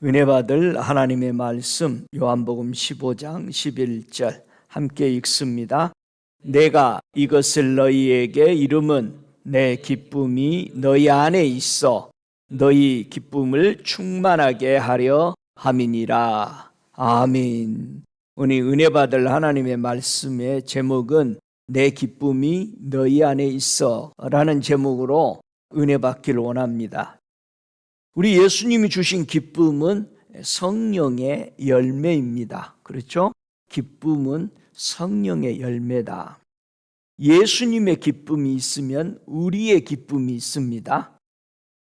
은혜 받을 하나님의 말씀 요한복음 15장 11절 함께 읽습니다. 내가 이것을 너희에게 이름은 내 기쁨이 너희 안에 있어 너희 기쁨을 충만하게 하려 함이니라. 아멘. 오늘 은혜 받을 하나님의 말씀의 제목은 내 기쁨이 너희 안에 있어 라는 제목으로 은혜 받기를 원합니다. 우리 예수님이 주신 기쁨은 성령의 열매입니다. 그렇죠? 기쁨은 성령의 열매다. 예수님의 기쁨이 있으면 우리의 기쁨이 있습니다.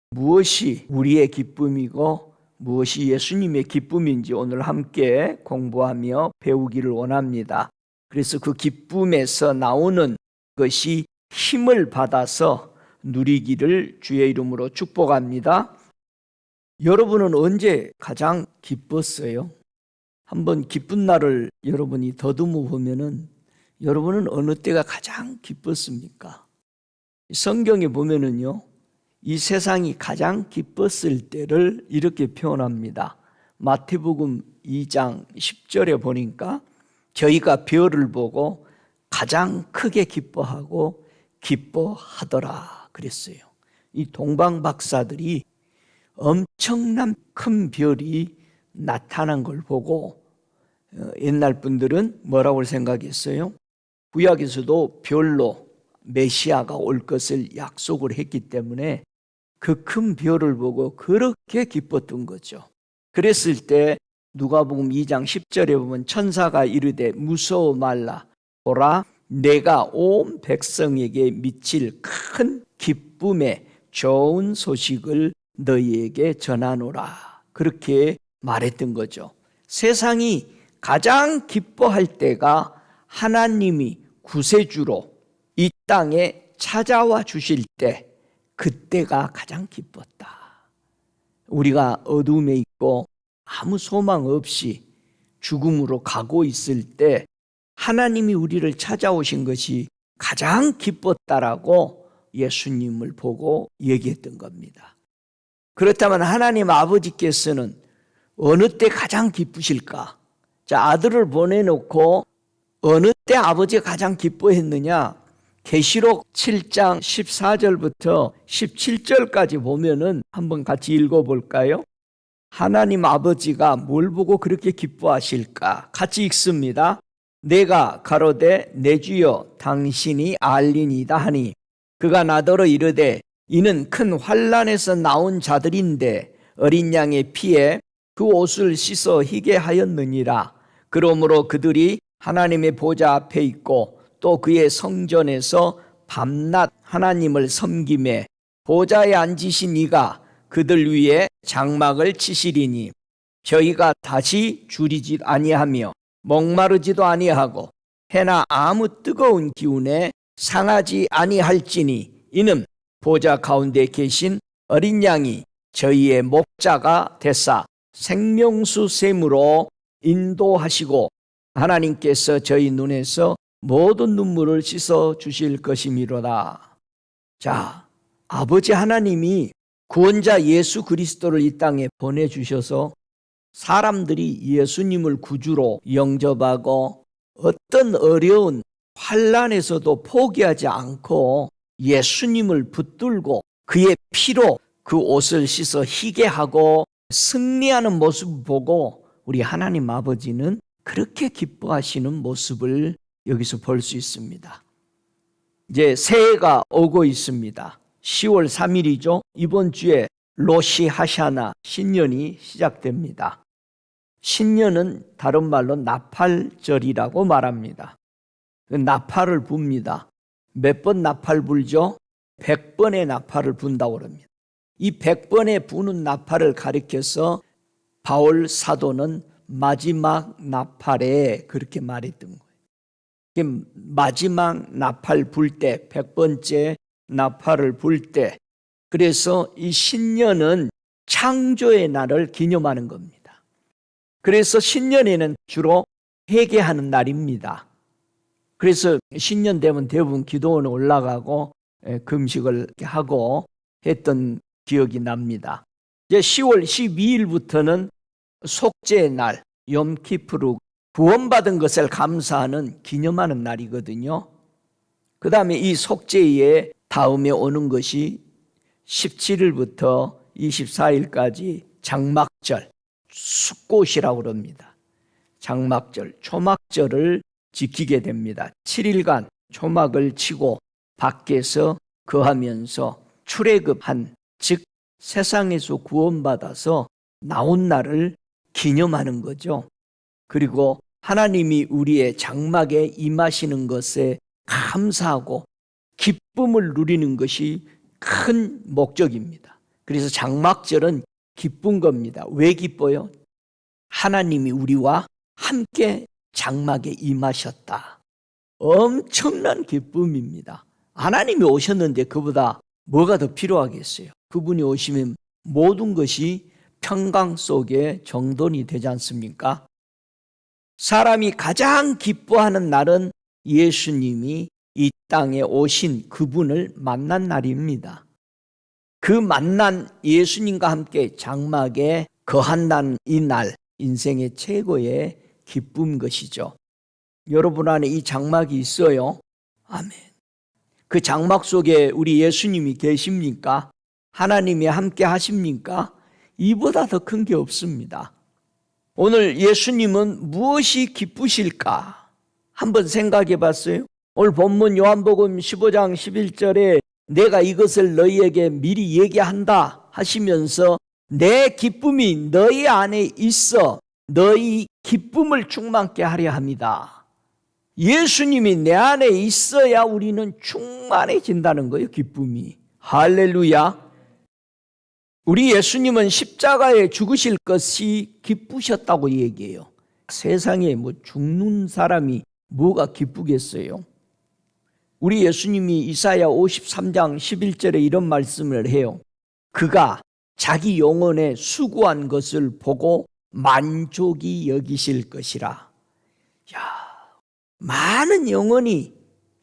무엇이 우리의 기쁨이고 무엇이 예수님의 기쁨인지 오늘 함께 공부하며 배우기를 원합니다. 그래서 그 기쁨에서 나오는 것이 힘을 받아서 누리기를 주의 이름으로 축복합니다. 여러분은 언제 가장 기뻤어요? 한번 기쁜 날을 여러분이 더듬어 보면은 여러분은 어느 때가 가장 기뻤습니까? 성경에 보면은요, 이 세상이 가장 기뻤을 때를 이렇게 표현합니다. 마태복음 2장 10절에 보니까 저희가 별을 보고 가장 크게 기뻐하고 기뻐하더라 그랬어요. 이 동방 박사들이 엄청난 큰 별이 나타난 걸 보고 옛날 분들은 뭐라고 생각했어요? 구약에서도 별로 메시아가 올 것을 약속을 했기 때문에 그 큰 별을 보고 그렇게 기뻤던 거죠. 그랬을 때 누가복음 2장 10절에 보면 천사가 이르되 무서워 말라 보라 내가 온 백성에게 미칠 큰 기쁨의 좋은 소식을 너희에게 전하노라. 그렇게 말했던 거죠. 세상이 가장 기뻐할 때가 하나님이 구세주로 이 땅에 찾아와 주실 때, 그때가 가장 기뻤다. 우리가 어둠에 있고 아무 소망 없이 죽음으로 가고 있을 때 하나님이 우리를 찾아오신 것이 가장 기뻤다라고 예수님을 보고 얘기했던 겁니다. 그렇다면 하나님 아버지께서는 어느 때 가장 기쁘실까? 자, 아들을 보내놓고 어느 때 아버지가 가장 기뻐했느냐? 계시록 7장 14절부터 17절까지 보면은 한번 같이 읽어볼까요? 하나님 아버지가 뭘 보고 그렇게 기뻐하실까? 같이 읽습니다. 내가 가로되 내 주여 당신이 알리니이다 하니 그가 나더러 이르되 이는 큰 환난에서 나온 자들인데 어린 양의 피에 그 옷을 씻어 희게 하였느니라. 그러므로 그들이 하나님의 보좌 앞에 있고 또 그의 성전에서 밤낮 하나님을 섬기매 보좌에 앉으신 이가 그들 위에 장막을 치시리니 저희가 다시 줄이지 아니하며 목마르지도 아니하고 해나 아무 뜨거운 기운에 상하지 아니할지니 이는 보좌 가운데 계신 어린 양이 저희의 목자가 되사 생명수 샘으로 인도하시고 하나님께서 저희 눈에서 모든 눈물을 씻어 주실 것이미로다. 자, 아버지 하나님이 구원자 예수 그리스도를 이 땅에 보내주셔서 사람들이 예수님을 구주로 영접하고 어떤 어려운 환난에서도 포기하지 않고 예수님을 붙들고 그의 피로 그 옷을 씻어 희게 하고 승리하는 모습을 보고 우리 하나님 아버지는 그렇게 기뻐하시는 모습을 여기서 볼 수 있습니다. 이제 새해가 오고 있습니다. 10월 3일이죠. 이번 주에 로시 하샤나 신년이 시작됩니다. 신년은 다른 말로 나팔절이라고 말합니다. 나팔을 붑니다. 몇 번 나팔 불죠? 100번의 나팔을 분다고 합니다. 이 100번의 부는 나팔을 가리켜서 바울 사도는 마지막 나팔에 그렇게 말했던 거예요. 마지막 나팔 불 때, 100번째 나팔을 불 때, 그래서 이 신년은 창조의 날을 기념하는 겁니다. 그래서 신년에는 주로 회개하는 날입니다. 그래서 신년 되면 대부분 기도원에 올라가고 금식을 하고 했던 기억이 납니다. 이제 10월 12일부터는 속죄의 날, 욤키프루, 구원받은 것을 감사하는 기념하는 날이거든요. 그 다음에 이 속죄의 다음에 오는 것이 17일부터 24일까지 장막절, 숫꽃이라고 그럽니다. 장막절, 초막절을 지키게 됩니다. 7일간 초막을 치고 밖에서 거하면서 출애굽한, 즉 세상에서 구원받아서 나온 날을 기념하는 거죠. 그리고 하나님이 우리의 장막에 임하시는 것에 감사하고 기쁨을 누리는 것이 큰 목적입니다. 그래서 장막절은 기쁜 겁니다. 왜 기뻐요? 하나님이 우리와 함께 장막에 임하셨다. 엄청난 기쁨입니다. 하나님이 오셨는데 그보다 뭐가 더 필요하겠어요? 그분이 오시면 모든 것이 평강 속에 정돈이 되지 않습니까? 사람이 가장 기뻐하는 날은 예수님이 이 땅에 오신 그분을 만난 날입니다. 그 만난 예수님과 함께 장막에 거한다는 이 날, 인생의 최고의 기쁨 것이죠. 여러분 안에 이 장막이 있어요? 아멘. 그 장막 속에 우리 예수님이 계십니까? 하나님이 함께 하십니까? 이보다 더 큰 게 없습니다. 오늘 예수님은 무엇이 기쁘실까? 한번 생각해 봤어요? 오늘 본문 요한복음 15장 11절에 내가 이것을 너희에게 미리 얘기한다 하시면서 내 기쁨이 너희 안에 있어 너희 기쁨을 충만케 하려 합니다. 예수님이 내 안에 있어야 우리는 충만해진다는 거예요. 기쁨이. 할렐루야. 우리 예수님은 십자가에 죽으실 것이 기쁘셨다고 얘기해요. 세상에 죽는 사람이 뭐가 기쁘겠어요? 우리 예수님이 이사야 53장 11절에 이런 말씀을 해요. 그가 자기 영혼에 수고한 것을 보고 만족이 여기실 것이라. 많은 영혼이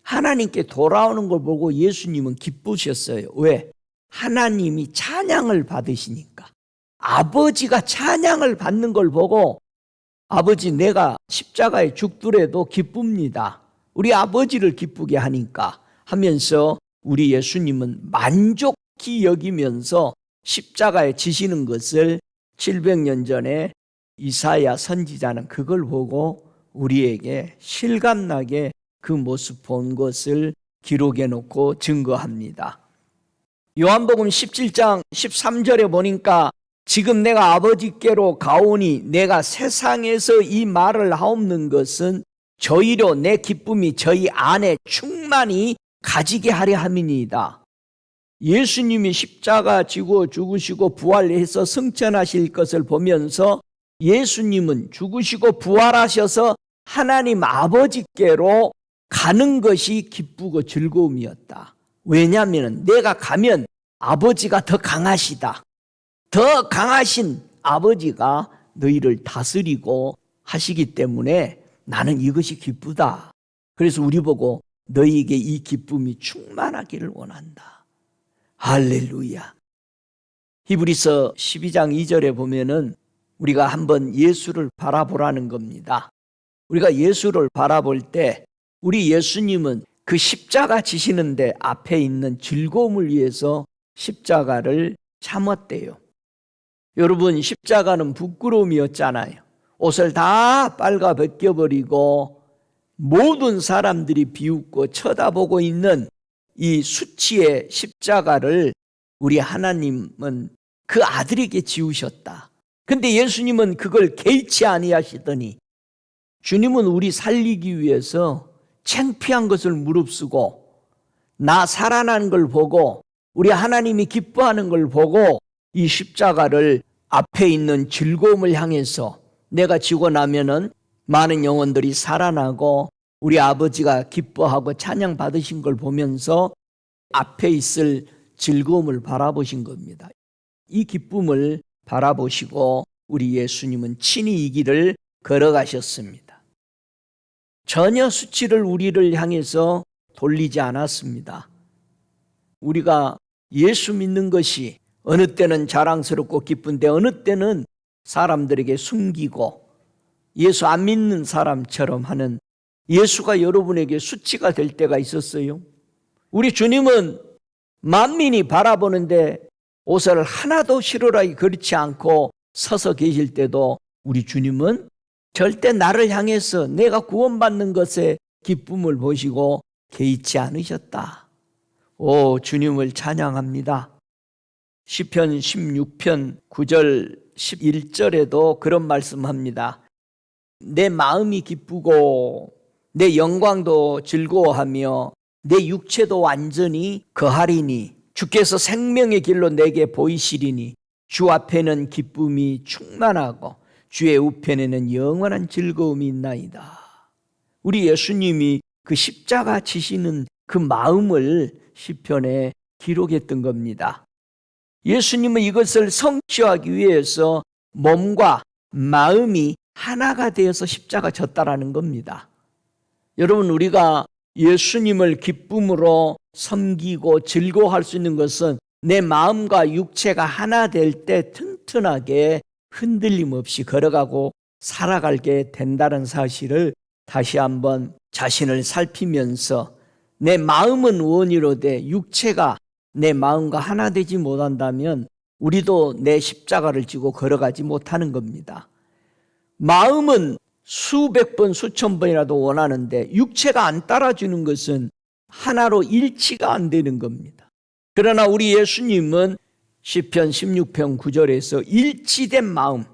하나님께 돌아오는 걸 보고 예수님은 기쁘셨어요. 왜? 하나님이 찬양을 받으시니까. 아버지가 찬양을 받는 걸 보고 아버지 내가 십자가에 죽더라도 기쁩니다. 우리 아버지를 기쁘게 하니까 하면서 우리 예수님은 만족히 여기면서 십자가에 지시는 것을 700년 전에 이사야 선지자는 그걸 보고 우리에게 실감나게 그 모습 본 것을 기록해 놓고 증거합니다. 요한복음 17장 13절에 보니까 지금 내가 아버지께로 가오니 내가 세상에서 이 말을 하옵는 것은 저희로 내 기쁨이 저희 안에 충만히 가지게 하려 함이니이다. 예수님이 십자가 지고 죽으시고 부활해서 승천하실 것을 보면서 예수님은 죽으시고 부활하셔서 하나님 아버지께로 가는 것이 기쁘고 즐거움이었다. 왜냐하면 내가 가면 아버지가 더 강하시다. 더 강하신 아버지가 너희를 다스리고 하시기 때문에 나는 이것이 기쁘다. 그래서 우리 보고 너희에게 이 기쁨이 충만하기를 원한다. 할렐루야. 히브리서 12장 2절에 보면은 우리가 한번 예수를 바라보라는 겁니다. 우리가 예수를 바라볼 때 우리 예수님은 그 십자가 지시는데 앞에 있는 즐거움을 위해서 십자가를 참았대요. 여러분, 십자가는 부끄러움이었잖아요. 옷을 다 빨가 벗겨버리고 모든 사람들이 비웃고 쳐다보고 있는 이 수치의 십자가를 우리 하나님은 그 아들에게 지우셨다. 근데 예수님은 그걸 개의치 아니하시더니 주님은 우리 살리기 위해서 창피한 것을 무릅쓰고 나 살아난 걸 보고 우리 하나님이 기뻐하는 걸 보고 이 십자가를 앞에 있는 즐거움을 향해서 내가 지고 나면은 많은 영혼들이 살아나고 우리 아버지가 기뻐하고 찬양 받으신 걸 보면서 앞에 있을 즐거움을 바라보신 겁니다. 이 기쁨을 바라보시고 우리 예수님은 친히 이 길을 걸어가셨습니다. 전혀 수치를 우리를 향해서 돌리지 않았습니다. 우리가 예수 믿는 것이 어느 때는 자랑스럽고 기쁜데 어느 때는 사람들에게 숨기고 예수 안 믿는 사람처럼 하는 예수가 여러분에게 수치가 될 때가 있었어요. 우리 주님은 만민이 바라보는데 옷을 하나도 실오라기 그렇지 않고 서서 계실 때도 우리 주님은 절대 나를 향해서 내가 구원받는 것에 기쁨을 보시고 개의치 않으셨다. 오, 주님을 찬양합니다. 시편 16편 9절 11절에도 그런 말씀합니다. 내 마음이 기쁘고 내 영광도 즐거워하며 내 육체도 완전히 거하리니 주께서 생명의 길로 내게 보이시리니 주 앞에는 기쁨이 충만하고 주의 우편에는 영원한 즐거움이 있나이다. 우리 예수님이 그 십자가 지시는 그 마음을 시편에 기록했던 겁니다. 예수님은 이것을 성취하기 위해서 몸과 마음이 하나가 되어서 십자가 졌다라는 겁니다. 여러분, 우리가 예수님을 기쁨으로 섬기고 즐거워할 수 있는 것은 내 마음과 육체가 하나 될 때 튼튼하게 흔들림 없이 걸어가고 살아가게 된다는 사실을 다시 한번 자신을 살피면서 내 마음은 원이로되 육체가 내 마음과 하나 되지 못한다면 우리도 내 십자가를 지고 걸어가지 못하는 겁니다. 마음은 수백 번 수천 번이라도 원하는데 육체가 안 따라주는 것은 하나로 일치가 안 되는 겁니다. 그러나 우리 예수님은 시편 16편 9절에서 일치된 마음,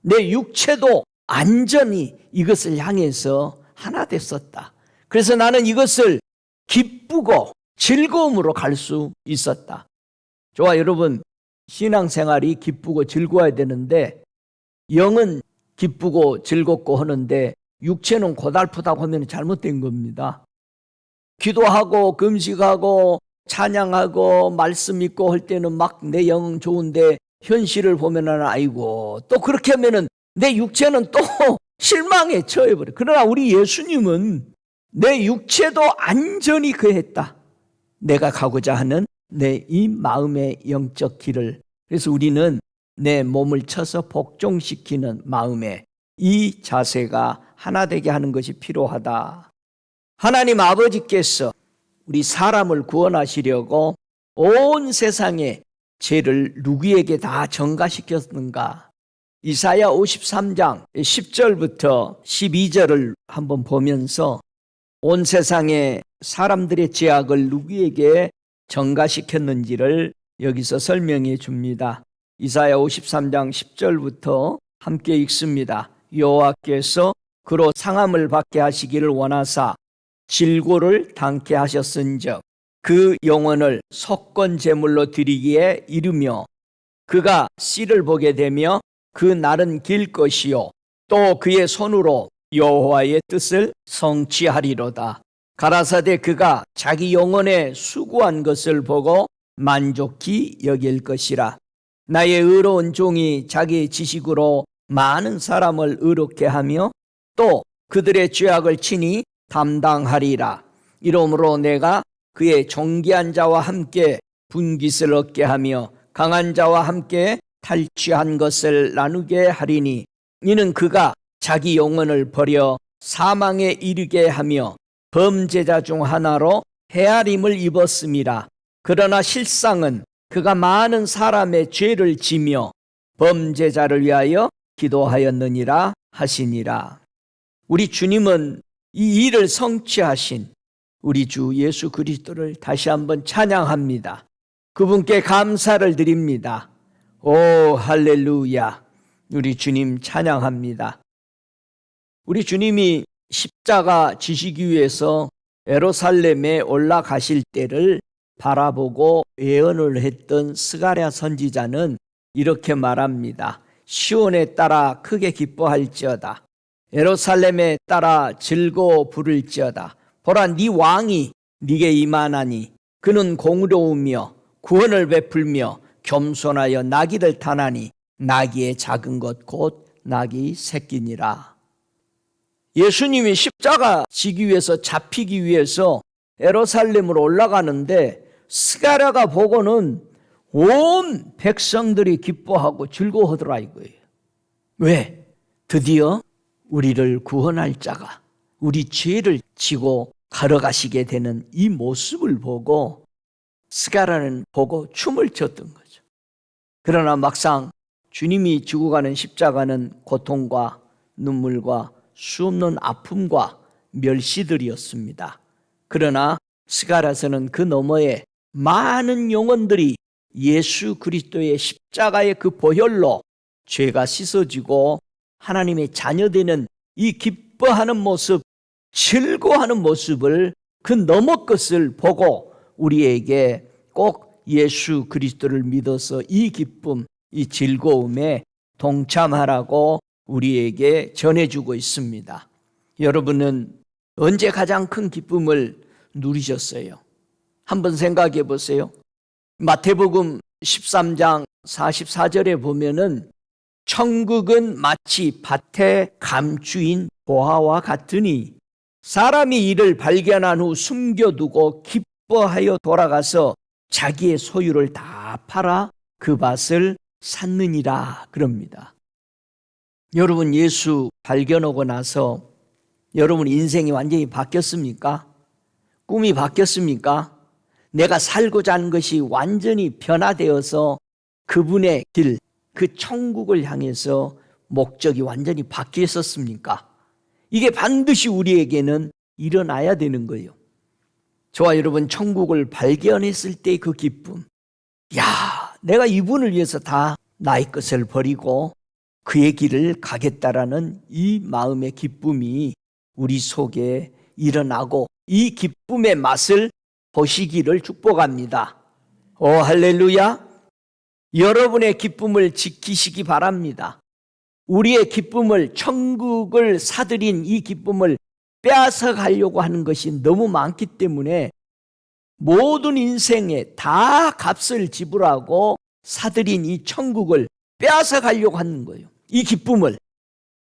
내 육체도 완전히 이것을 향해서 하나 됐었다. 그래서 나는 이것을 기쁘고 즐거움으로 갈 수 있었다. 좋아, 여러분, 신앙생활이 기쁘고 즐거워야 되는데 영은 기쁘고 즐겁고 하는데 육체는 고달프다고 하면 잘못된 겁니다. 기도하고 금식하고 찬양하고 말씀 읽고 할 때는 막 내 영 좋은데 현실을 보면은 아이고 또 그렇게 하면은 내 육체는 또 실망에 처해버려. 그러나 우리 예수님은 내 육체도 완전히 그했다. 내가 가고자 하는 내 이 마음의 영적 길을. 그래서 우리는 내 몸을 쳐서 복종시키는 마음에 이 자세가 하나 되게 하는 것이 필요하다. 하나님 아버지께서 우리 사람을 구원하시려고 온 세상의 죄를 누구에게 다 전가시켰는가? 이사야 53장 10절부터 12절을 한번 보면서 온 세상의 사람들의 죄악을 누구에게 전가시켰는지를 여기서 설명해 줍니다. 이사야 53장 10절부터 함께 읽습니다. 여호와께서 그로 상함을 받게 하시기를 원하사 질고를 당케 하셨은즉 그 영혼을 속건 제물로 드리기에 이르며 그가 씨를 보게 되며 그 날은 길 것이요 또 그의 손으로 여호와의 뜻을 성취하리로다. 가라사대 그가 자기 영혼에 수고한 것을 보고 만족히 여길 것이라. 나의 의로운 종이 자기 지식으로 많은 사람을 의롭게 하며 또 그들의 죄악을 친히 담당하리라. 이러므로 내가 그의 존귀한 자와 함께 분깃을 얻게 하며 강한 자와 함께 탈취한 것을 나누게 하리니 이는 그가 자기 영혼을 버려 사망에 이르게 하며 범죄자 중 하나로 헤아림을 입었음이라. 그러나 실상은 그가 많은 사람의 죄를 지며 범죄자를 위하여 기도하였느니라 하시니라. 우리 주님은 이 일을 성취하신 우리 주 예수 그리스도를 다시 한번 찬양합니다. 그분께 감사를 드립니다. 오 할렐루야. 우리 주님 찬양합니다. 우리 주님이 십자가 지시기 위해서 예루살렘에 올라가실 때를 바라보고 예언을 했던 스가랴 선지자는 이렇게 말합니다. 시온에 따라 크게 기뻐할지어다. 예루살렘에 따라 즐거워 부를지어다. 보라, 네 왕이 네게 임하나니 그는 공의로우며 구원을 베풀며 겸손하여 나귀를 타나니 나귀의 작은 것 곧 나귀 새끼니라. 예수님이 십자가 지기 위해서 잡히기 위해서 예루살렘으로 올라가는데 스가랴가 보고는 온 백성들이 기뻐하고 즐거워하더라 이거예요. 왜? 드디어 우리를 구원할 자가 우리 죄를 지고 걸어가시게 되는 이 모습을 보고 스가랴는 보고 춤을 췄던 거죠. 그러나 막상 주님이 지고 가는 십자가는 고통과 눈물과 수없는 아픔과 멸시들이었습니다. 그러나 스가랴서는 그 너머에 많은 영혼들이 예수 그리스도의 십자가의 그 보혈로 죄가 씻어지고 하나님의 자녀되는 이 기뻐하는 모습, 즐거워하는 모습을 그 너머 것을 보고 우리에게 꼭 예수 그리스도를 믿어서 이 기쁨, 이 즐거움에 동참하라고 우리에게 전해주고 있습니다. 여러분은 언제 가장 큰 기쁨을 누리셨어요? 한번 생각해 보세요. 마태복음 13장 44절에 보면은 천국은 마치 밭의 감추인 보화와 같으니 사람이 이를 발견한 후 숨겨두고 기뻐하여 돌아가서 자기의 소유를 다 팔아 그 밭을 샀느니라 그럽니다. 여러분, 예수 발견하고 나서 여러분 인생이 완전히 바뀌었습니까? 꿈이 바뀌었습니까? 내가 살고자 하는 것이 완전히 변화되어서 그분의 길, 그 천국을 향해서 목적이 완전히 바뀌었습니까? 이게 반드시 우리에게는 일어나야 되는 거예요. 저와 여러분, 천국을 발견했을 때 그 기쁨, 야, 내가 이분을 위해서 다 나의 것을 버리고 그의 길을 가겠다라는 이 마음의 기쁨이 우리 속에 일어나고 이 기쁨의 맛을 보시기를 축복합니다. 오, 할렐루야. 여러분의 기쁨을 지키시기 바랍니다. 우리의 기쁨을, 천국을 사들인 이 기쁨을 빼앗아 가려고 하는 것이 너무 많기 때문에 모든 인생에 다 값을 지불하고 사들인 이 천국을 빼앗아 가려고 하는 거예요. 이 기쁨을.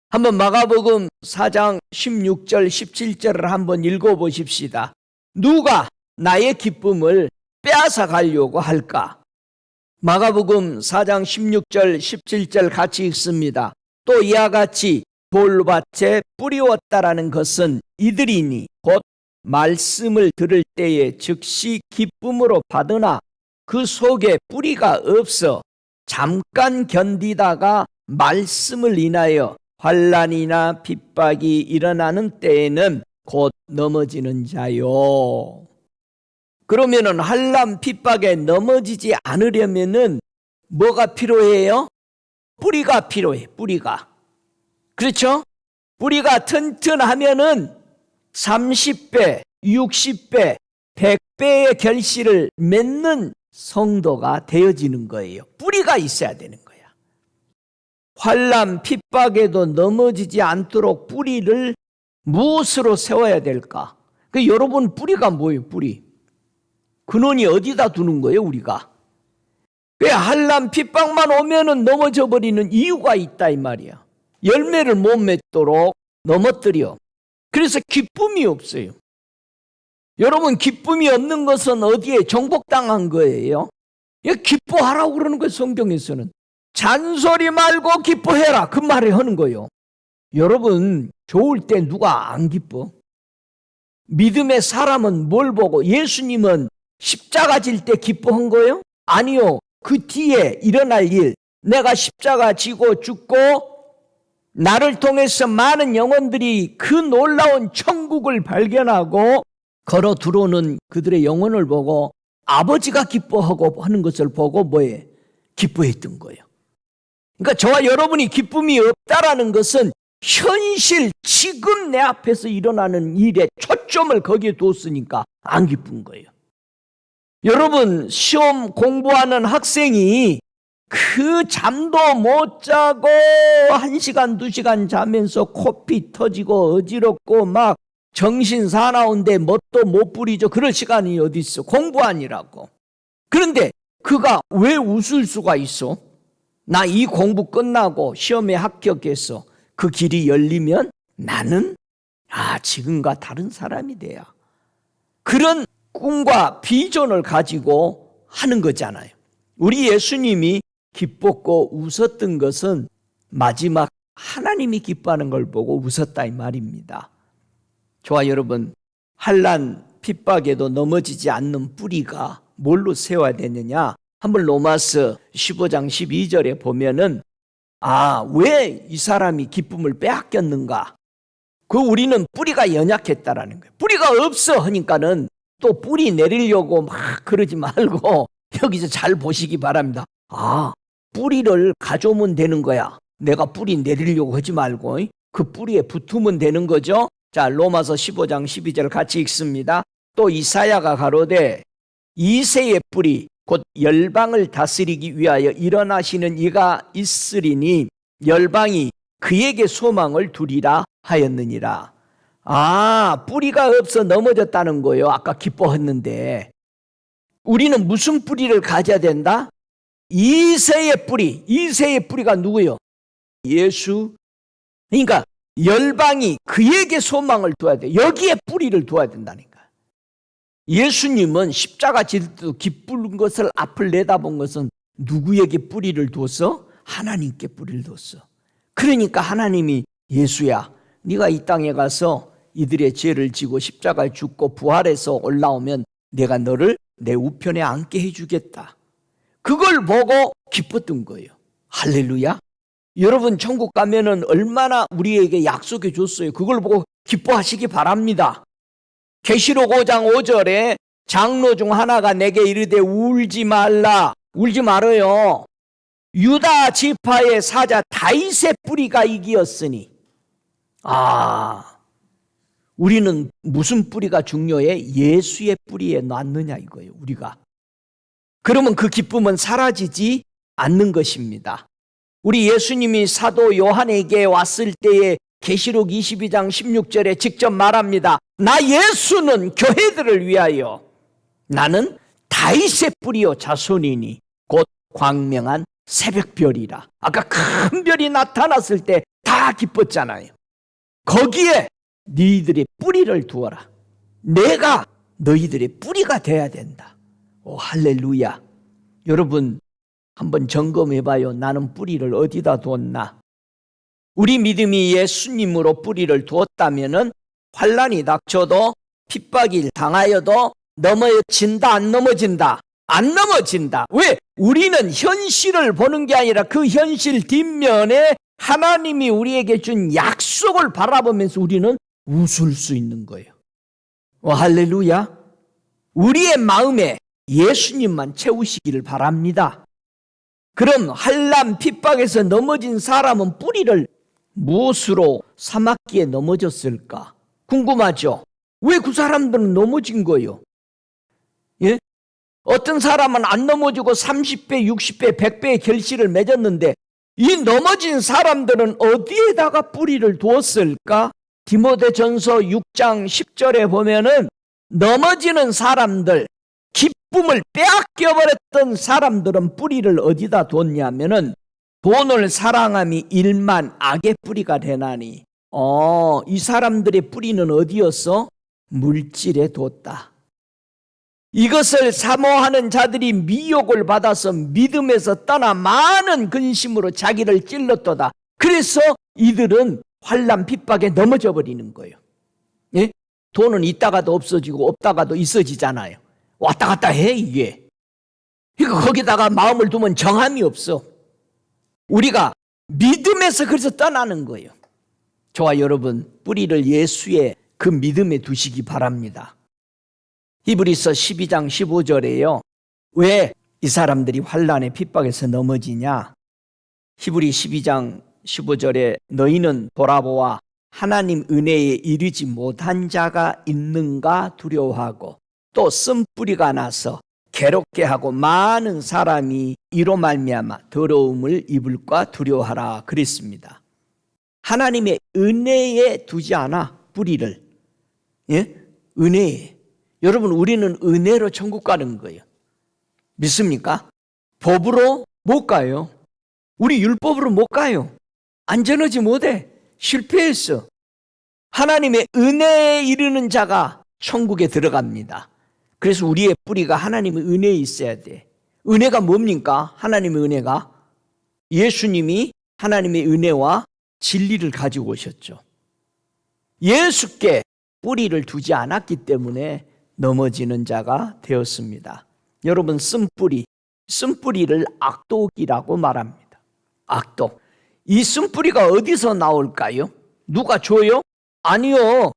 한번 마가복음 4장 16절 17절을 한번 읽어보십시다. 누가 나의 기쁨을 빼앗아 가려고 할까? 마가복음 4장 16절 17절 같이 읽습니다. 또 이와 같이 돌밭에 뿌리웠다라는 것은 이들이니 곧 말씀을 들을 때에 즉시 기쁨으로 받으나 그 속에 뿌리가 없어 잠깐 견디다가 말씀을 인하여 환난이나 핍박이 일어나는 때에는 곧 넘어지는 자요. 그러면은 환난 핍박에 넘어지지 않으려면은 뭐가 필요해요? 뿌리가 필요해. 뿌리가. 그렇죠? 뿌리가 튼튼하면은 30배, 60배, 100배의 결실을 맺는 성도가 되어지는 거예요. 뿌리가 있어야 되는 거야. 환난 핍박에도 넘어지지 않도록 뿌리를 무엇으로 세워야 될까? 여러분, 뿌리가 뭐예요? 뿌리. 근원이 어디다 두는 거예요, 우리가? 왜 환난 핍박만 오면은 넘어져 버리는 이유가 있다 이 말이야. 열매를 못 맺도록 넘어뜨려. 그래서 기쁨이 없어요. 여러분, 기쁨이 없는 것은 어디에 정복당한 거예요? 기뻐하라고 그러는 거예요, 성경에서는. 잔소리 말고 기뻐해라, 그 말을 하는 거예요. 여러분, 좋을 때 누가 안 기뻐? 믿음의 사람은 뭘 보고? 예수님은 십자가 질 때 기뻐한 거예요? 아니요. 그 뒤에 일어날 일, 내가 십자가 지고 죽고 나를 통해서 많은 영혼들이 그 놀라운 천국을 발견하고 걸어 들어오는 그들의 영혼을 보고 아버지가 기뻐하고 하는 것을 보고 뭐해? 기뻐했던 거예요. 그러니까 저와 여러분이 기쁨이 없다라는 것은 현실, 지금 내 앞에서 일어나는 일에 초점을 거기에 뒀으니까 안 기쁜 거예요. 여러분, 시험 공부하는 학생이 그 잠도 못 자고 1시간, 2시간 자면서 코피 터지고 어지럽고 막 정신 사나운데 뭣도 못 부리죠. 그럴 시간이 어디 있어? 공부하니라고. 그런데 그가 왜 웃을 수가 있어? 나 이 공부 끝나고 시험에 합격해서 그 길이 열리면 나는 지금과 다른 사람이 돼야. 그런 꿈과 비전을 가지고 하는 거잖아요. 우리 예수님이 기뻤고 웃었던 것은 마지막 하나님이 기뻐하는 걸 보고 웃었다 이 말입니다. 저와 여러분, 환난 핍박에도 넘어지지 않는 뿌리가 뭘로 세워야 되느냐? 한번 로마서 15장 12절에 보면은 왜 이 사람이 기쁨을 빼앗겼는가? 우리는 뿌리가 연약했다라는 거예요. 뿌리가 없어 하니까는 또 뿌리 내리려고 막 그러지 말고 여기서 잘 보시기 바랍니다. 뿌리를 가져오면 되는 거야. 내가 뿌리 내리려고 하지 말고 그 뿌리에 붙으면 되는 거죠. 자, 로마서 15장 12절 같이 읽습니다. 또 이사야가 가로되 이새의 뿌리 곧 열방을 다스리기 위하여 일어나시는 이가 있으리니 열방이 그에게 소망을 두리라 하였느니라. 뿌리가 없어 넘어졌다는 거예요. 아까 기뻐했는데 우리는 무슨 뿌리를 가져야 된다? 이새의 뿌리. 이새의 뿌리가 누구요? 예수. 그러니까 열방이 그에게 소망을 둬야 돼. 여기에 뿌리를 둬야 된다니까. 예수님은 십자가 지을 때도 기쁜 것을 앞을 내다본 것은 누구에게 뿌리를 뒀어? 하나님께 뿌리를 뒀어. 그러니까 하나님이 예수야, 네가 이 땅에 가서 이들의 죄를 지고 십자가에 죽고 부활해서 올라오면 내가 너를 내 우편에 앉게 해주겠다. 그걸 보고 기뻤던 거예요. 할렐루야. 여러분 천국 가면은 얼마나 우리에게 약속해 줬어요. 그걸 보고 기뻐하시기 바랍니다. 계시록 5장 5절에 장로 중 하나가 내게 이르되 울지 말라. 울지 말아요. 유다 지파의 사자 다윗의 뿌리가 이기었으니. 우리는 무슨 뿌리가 중요해? 예수의 뿌리에 놨느냐 이거예요. 우리가. 그러면 그 기쁨은 사라지지 않는 것입니다. 우리 예수님이 사도 요한에게 왔을 때에 계시록 22장 16절에 직접 말합니다. 나 예수는 교회들을 위하여 나는 다윗의 뿌리요 자손이니 곧 광명한 새벽별이라. 아까 큰 별이 나타났을 때 다 기뻤잖아요. 거기에 너희들의 뿌리를 두어라. 내가 너희들의 뿌리가 돼야 된다. 할렐루야. 여러분 한번 점검해봐요. 나는 뿌리를 어디다 두었나? 우리 믿음이 예수님으로 뿌리를 두었다면은 환난이 닥쳐도 핍박이 당하여도 넘어진다 안 넘어진다? 안 넘어진다. 왜? 우리는 현실을 보는 게 아니라 그 현실 뒷면에 하나님이 우리에게 준 약속을 바라보면서 우리는 웃을 수 있는 거예요. 할렐루야. 우리의 마음에 예수님만 채우시기를 바랍니다. 그럼 환난 핍박에서 넘어진 사람은 뿌리를 무엇으로 삼았기에 넘어졌을까? 궁금하죠? 왜 그 사람들은 넘어진 거예요? 예? 어떤 사람은 안 넘어지고 30배, 60배, 100배의 결실을 맺었는데 이 넘어진 사람들은 어디에다가 뿌리를 두었을까? 디모데전서 6장 10절에 보면은 넘어지는 사람들, 기쁨을 빼앗겨버렸던 사람들은 뿌리를 어디다 뒀냐면은 돈을 사랑함이 일만 악의 뿌리가 되나니. 이 사람들의 뿌리는 어디였어? 물질에 뒀다. 이것을 사모하는 자들이 미혹을 받아서 믿음에서 떠나 많은 근심으로 자기를 찔렀도다. 그래서 이들은 환난 핍박에 넘어져 버리는 거예요. 예? 돈은 있다가도 없어지고 없다가도 있어지잖아요. 왔다 갔다 해 이게. 그러니까 거기다가 마음을 두면 정함이 없어. 우리가 믿음에서 그래서 떠나는 거예요. 저와 여러분 뿌리를 예수의 그 믿음에 두시기 바랍니다. 히브리서 12장 15절에요. 왜 이 사람들이 환난의 핍박에서 넘어지냐? 히브리 12장 15절에 너희는 돌아보아 하나님 은혜에 이르지 못한 자가 있는가 두려워하고 또 쓴뿌리가 나서 괴롭게 하고 많은 사람이 이로 말미암아 더러움을 입을까 두려워하라 그랬습니다. 하나님의 은혜에 두지 않아 뿌리를. 예? 은혜에. 여러분 우리는 은혜로 천국 가는 거예요. 믿습니까? 법으로 못 가요. 우리 율법으로 못 가요. 안전하지 못해. 실패했어. 하나님의 은혜에 이르는 자가 천국에 들어갑니다. 그래서 우리의 뿌리가 하나님의 은혜에 있어야 돼. 은혜가 뭡니까? 하나님의 은혜가 예수님이 하나님의 은혜와 진리를 가지고 오셨죠. 예수께 뿌리를 두지 않았기 때문에 넘어지는 자가 되었습니다. 여러분, 쓴뿌리를 악독이라고 말합니다. 악독. 이 쓴뿌리가 어디서 나올까요? 누가 줘요? 아니요.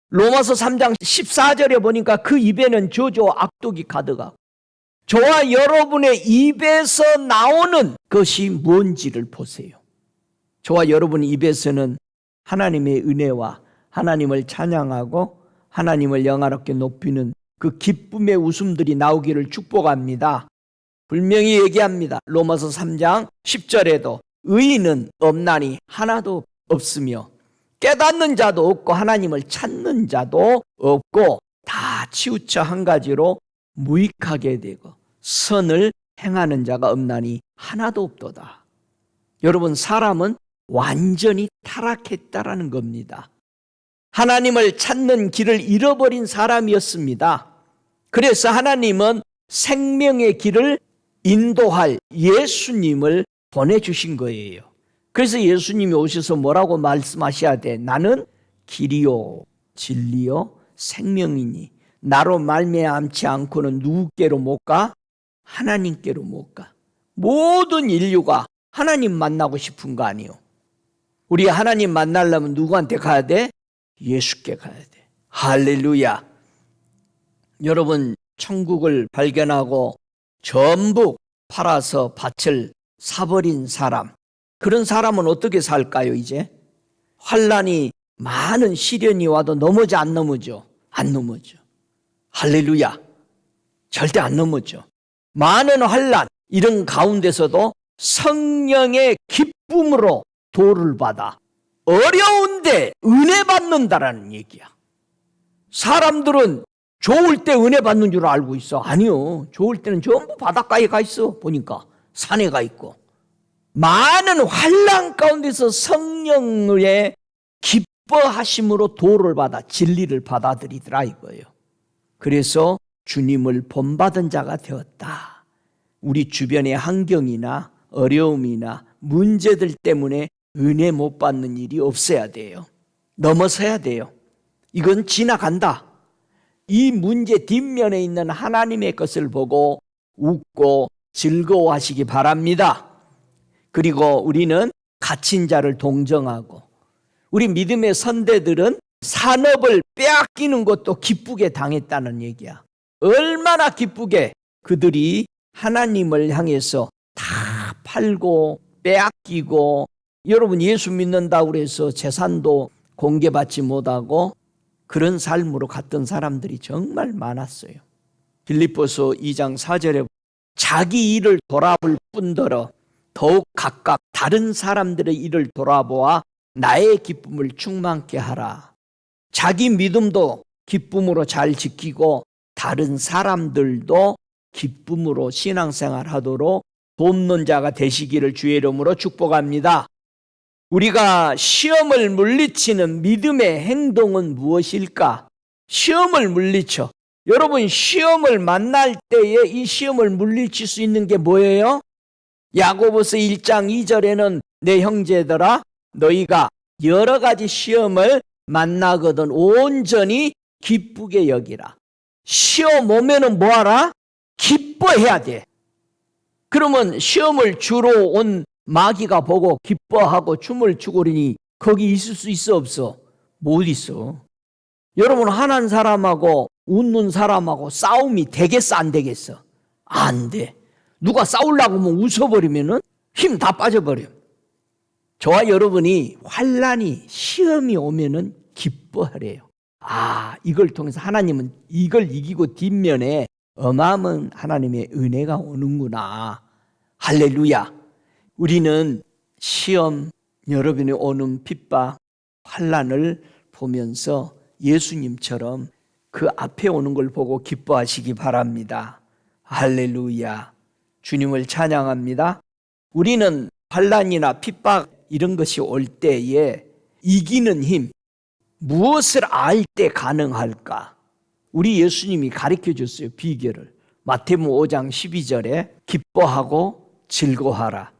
로마서 3장 14절에 보니까 그 입에는 저주와 악독이 가득하고, 저와 여러분의 입에서 나오는 것이 뭔지를 보세요. 저와 여러분의 입에서는 하나님의 은혜와 하나님을 찬양하고 하나님을 영화롭게 높이는 그 기쁨의 웃음들이 나오기를 축복합니다. 분명히 얘기합니다. 로마서 3장 10절에도 의인은 없나니 하나도 없으며 깨닫는 자도 없고 하나님을 찾는 자도 없고 다 치우쳐 한 가지로 무익하게 되고 선을 행하는 자가 없나니 하나도 없도다. 여러분, 사람은 완전히 타락했다라는 겁니다. 하나님을 찾는 길을 잃어버린 사람이었습니다. 그래서 하나님은 생명의 길을 인도할 예수님을 보내주신 거예요. 그래서 예수님이 오셔서 뭐라고 말씀하셔야 돼? 나는 길이요 진리요 생명이니 나로 말미암지 않고는 누구께로 못 가? 하나님께로 못 가. 모든 인류가 하나님 만나고 싶은 거 아니에요. 우리 하나님 만나려면 누구한테 가야 돼? 예수께 가야 돼. 할렐루야. 여러분, 천국을 발견하고 전부 팔아서 밭을 사버린 사람, 그런 사람은 어떻게 살까요? 이제 환난이 많은 시련이 와도 넘어져 안 넘어져? 안 넘어져. 할렐루야. 절대 안 넘어져. 많은 환난 이런 가운데서도 성령의 기쁨으로 도를 받아 어려운데 은혜 받는다라는 얘기야. 사람들은 좋을 때 은혜 받는 줄 알고 있어. 아니요. 좋을 때는 전부 바닷가에 가 있어. 보니까 산에 가 있고. 많은 환난 가운데서 성령의 기뻐하심으로 도를 받아 진리를 받아들이더라 이거예요. 그래서 주님을 본받은 자가 되었다. 우리 주변의 환경이나 어려움이나 문제들 때문에 은혜 못 받는 일이 없어야 돼요. 넘어서야 돼요. 이건 지나간다. 이 문제 뒷면에 있는 하나님의 것을 보고 웃고 즐거워하시기 바랍니다. 그리고 우리는 갇힌 자를 동정하고, 우리 믿음의 선대들은 산업을 빼앗기는 것도 기쁘게 당했다는 얘기야. 얼마나 기쁘게 그들이 하나님을 향해서 다 팔고 빼앗기고, 여러분 예수 믿는다고 해서 재산도 공개받지 못하고 그런 삶으로 갔던 사람들이 정말 많았어요. 빌립보서 2장 4절에 자기 일을 돌아볼 뿐더러 더욱 각각 다른 사람들의 일을 돌아보아 나의 기쁨을 충만케 하라. 자기 믿음도 기쁨으로 잘 지키고 다른 사람들도 기쁨으로 신앙생활 하도록 돕는 자가 되시기를 주의 이름으로 축복합니다. 우리가 시험을 물리치는 믿음의 행동은 무엇일까? 시험을 물리쳐. 여러분, 시험을 만날 때에 이 시험을 물리칠 수 있는 게 뭐예요? 야고보서 1장 2절에는 내 형제들아 너희가 여러 가지 시험을 만나거든 온전히 기쁘게 여기라. 시험 오면은 뭐하라? 기뻐해야 돼. 그러면 시험을 주러 온 마귀가 보고 기뻐하고 춤을 추고 그러니 거기 있을 수 있어 없어? 못 있어. 여러분, 화난 사람하고 웃는 사람하고 싸움이 되겠어 안 되겠어? 안 돼. 누가 싸우려고 하면 웃어버리면은 힘 다 빠져버려. 저와 여러분이 환난이 시험이 오면은 기뻐하래요. 아, 이걸 통해서 하나님은 이걸 이기고 뒷면에 어마어마한 하나님의 은혜가 오는구나. 할렐루야. 우리는 시험, 여러분이 오는 핍박, 환난을 보면서 예수님처럼 그 앞에 오는 걸 보고 기뻐하시기 바랍니다. 할렐루야. 주님을 찬양합니다. 우리는 환난이나 핍박 이런 것이 올 때에 이기는 힘, 무엇을 알 때 가능할까? 우리 예수님이 가르쳐 줬어요. 비결을. 마태복음 5장 12절에 기뻐하고 즐거워하라.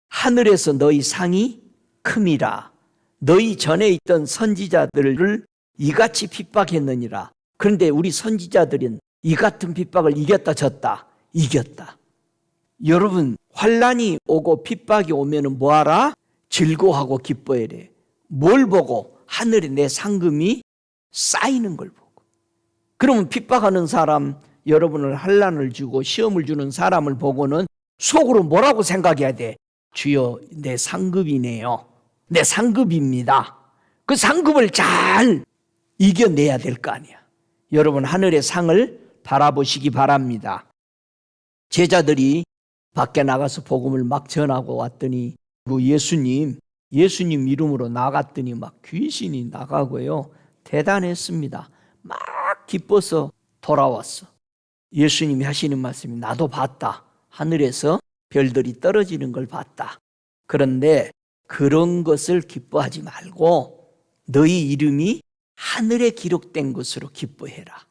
하늘에서 너희 상이 큼이라. 너희 전에 있던 선지자들을 이같이 핍박했느니라. 그런데 우리 선지자들은 이 같은 핍박을 이겼다 졌다? 이겼다. 여러분, 환난이 오고 핍박이 오면 뭐하라? 즐거워하고 기뻐해래. 뭘 보고? 하늘에 내 상금이 쌓이는 걸 보고. 그러면 핍박하는 사람, 여러분을 환난을 주고 시험을 주는 사람을 보고는 속으로 뭐라고 생각해야 돼? 주여, 내 상급이네요. 내 상급입니다. 그 상급을 잘 이겨내야 될 거 아니야. 여러분, 하늘의 상을 바라보시기 바랍니다. 제자들이 밖에 나가서 복음을 막 전하고 왔더니 그 예수님 이름으로 나갔더니 막 귀신이 나가고요. 대단했습니다. 막 기뻐서 돌아왔어. 예수님이 하시는 말씀이 나도 봤다. 하늘에서 별들이 떨어지는 걸 봤다. 그런데 그런 것을 기뻐하지 말고 너희 이름이 하늘에 기록된 것으로 기뻐해라.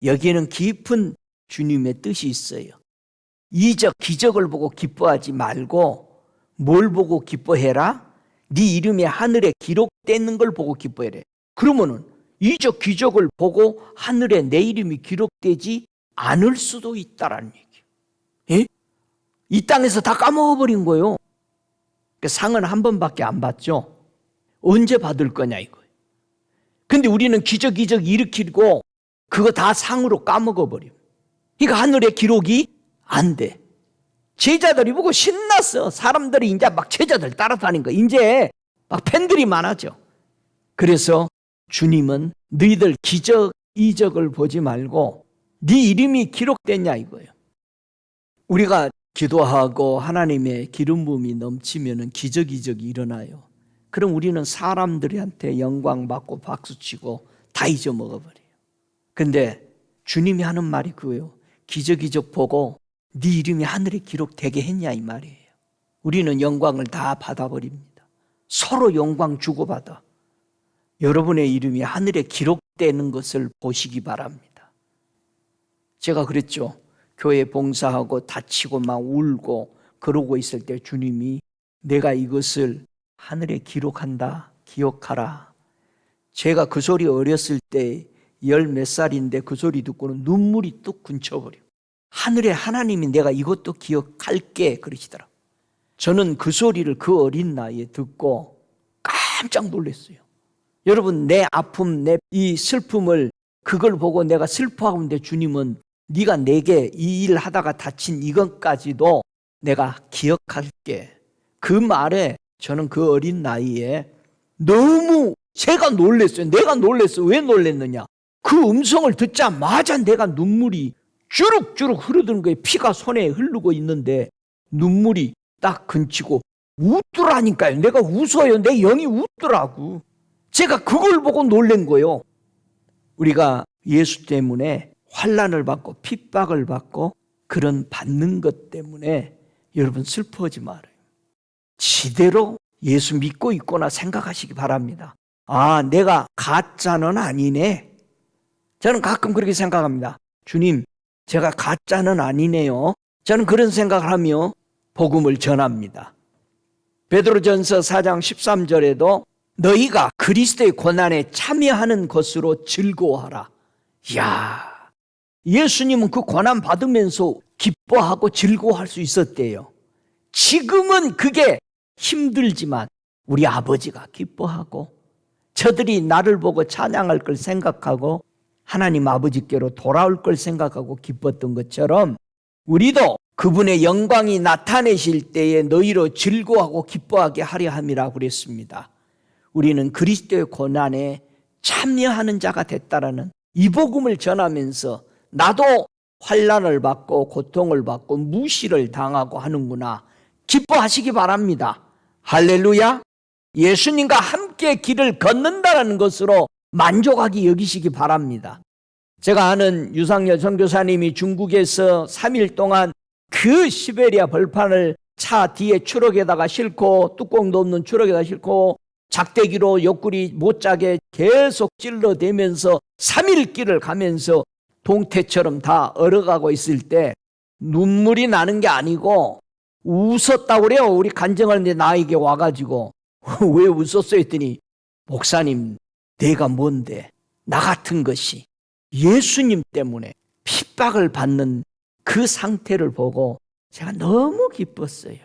여기에는 깊은 주님의 뜻이 있어요. 이적, 기적을 보고 기뻐하지 말고 뭘 보고 기뻐해라? 네 이름이 하늘에 기록되는 걸 보고 기뻐해라. 그러면은 이적, 기적을 보고 하늘에 내 이름이 기록되지 않을 수도 있다라는 얘기예요. 예? 이 땅에서 다 까먹어버린 거예요. 상은 한 번밖에 안 받죠. 언제 받을 거냐 이거예요. 근데 우리는 기적 일으키고 그거 다 상으로 까먹어버려. 그러니까 하늘에 기록이 안 돼. 제자들이 보고 신났어. 사람들이 이제 막 제자들 따라다니는 거. 이제 막 팬들이 많아져. 그래서 주님은 너희들 기적, 이적을 보지 말고 네 이름이 기록됐냐 이거예요. 우리가 기도하고 하나님의 기름 부음이 넘치면 기적, 이적이 일어나요. 그럼 우리는 사람들한테 영광 받고 박수치고 다 잊어먹어버려요. 근데 주님이 하는 말이 그거예요. 기적, 이적 보고 네 이름이 하늘에 기록되게 했냐 이 말이에요. 우리는 영광을 다 받아버립니다. 서로 영광 주고받아. 여러분의 이름이 하늘에 기록되는 것을 보시기 바랍니다. 제가 그랬죠. 교회 봉사하고 다치고 막 울고 그러고 있을 때 주님이 내가 이것을 하늘에 기록한다. 기억하라. 제가 그 소리 어렸을 때 10몇 살인데 그 소리 듣고는 눈물이 뚝 군쳐버려. 하늘에 하나님이 내가 이것도 기억할게 그러시더라고요. 저는 그 소리를 그 어린 나이에 듣고 깜짝 놀랐어요. 여러분, 내 아픔, 내 이 슬픔을 그걸 보고 내가 슬퍼하고 있는데 주님은 네가 내게 이 일 하다가 다친 이것까지도 내가 기억할게. 그 말에 저는 그 어린 나이에 너무 제가 놀랐어요. 내가 놀랐어. 왜 놀랐느냐? 그 음성을 듣자마자 내가 눈물이 주룩주룩 흐르는 거예요. 피가 손에 흐르고 있는데 눈물이 딱 근치고 웃더라니까요. 내가 웃어요. 내 영이 웃더라고. 제가 그걸 보고 놀란 거예요. 우리가 예수 때문에 환난을 받고 핍박을 받고 그런 받는 것 때문에 여러분 슬퍼하지 말아요. 지대로 예수 믿고 있구나 생각하시기 바랍니다. 아, 내가 가짜는 아니네. 저는 가끔 그렇게 생각합니다. 주님, 제가 가짜는 아니네요. 저는 그런 생각을 하며 복음을 전합니다. 베드로전서 4장 13절에도 너희가 그리스도의 고난에 참여하는 것으로 즐거워하라. 이야, 예수님은 그 고난 받으면서 기뻐하고 즐거워할 수 있었대요. 지금은 그게 힘들지만 우리 아버지가 기뻐하고 저들이 나를 보고 찬양할 걸 생각하고 하나님 아버지께로 돌아올 걸 생각하고 기뻤던 것처럼 우리도 그분의 영광이 나타내실 때에 너희로 즐거워하고 기뻐하게 하려 함이라고 그랬습니다. 우리는 그리스도의 고난에 참여하는 자가 됐다라는 이 복음을 전하면서 나도 환난을 받고 고통을 받고 무시를 당하고 하는구나 기뻐하시기 바랍니다. 할렐루야. 예수님과 함께 길을 걷는다는 것으로 만족하게 여기시기 바랍니다. 제가 아는 유상열 선교사님이 중국에서 3일 동안 그 시베리아 벌판을 차 뒤에 추럭에다가 싣고 뚜껑도 없는 추럭에다 싣고 작대기로 옆구리 못 자게 계속 찔러대면서 3일 길을 가면서 동태처럼 다 얼어가고 있을 때 눈물이 나는 게 아니고 웃었다고 그래요. 우리 간증하는데 나에게 와가지고 왜 웃었어 했더니 목사님 내가 뭔데 나 같은 것이 예수님 때문에 핍박을 받는 그 상태를 보고 제가 너무 기뻤어요.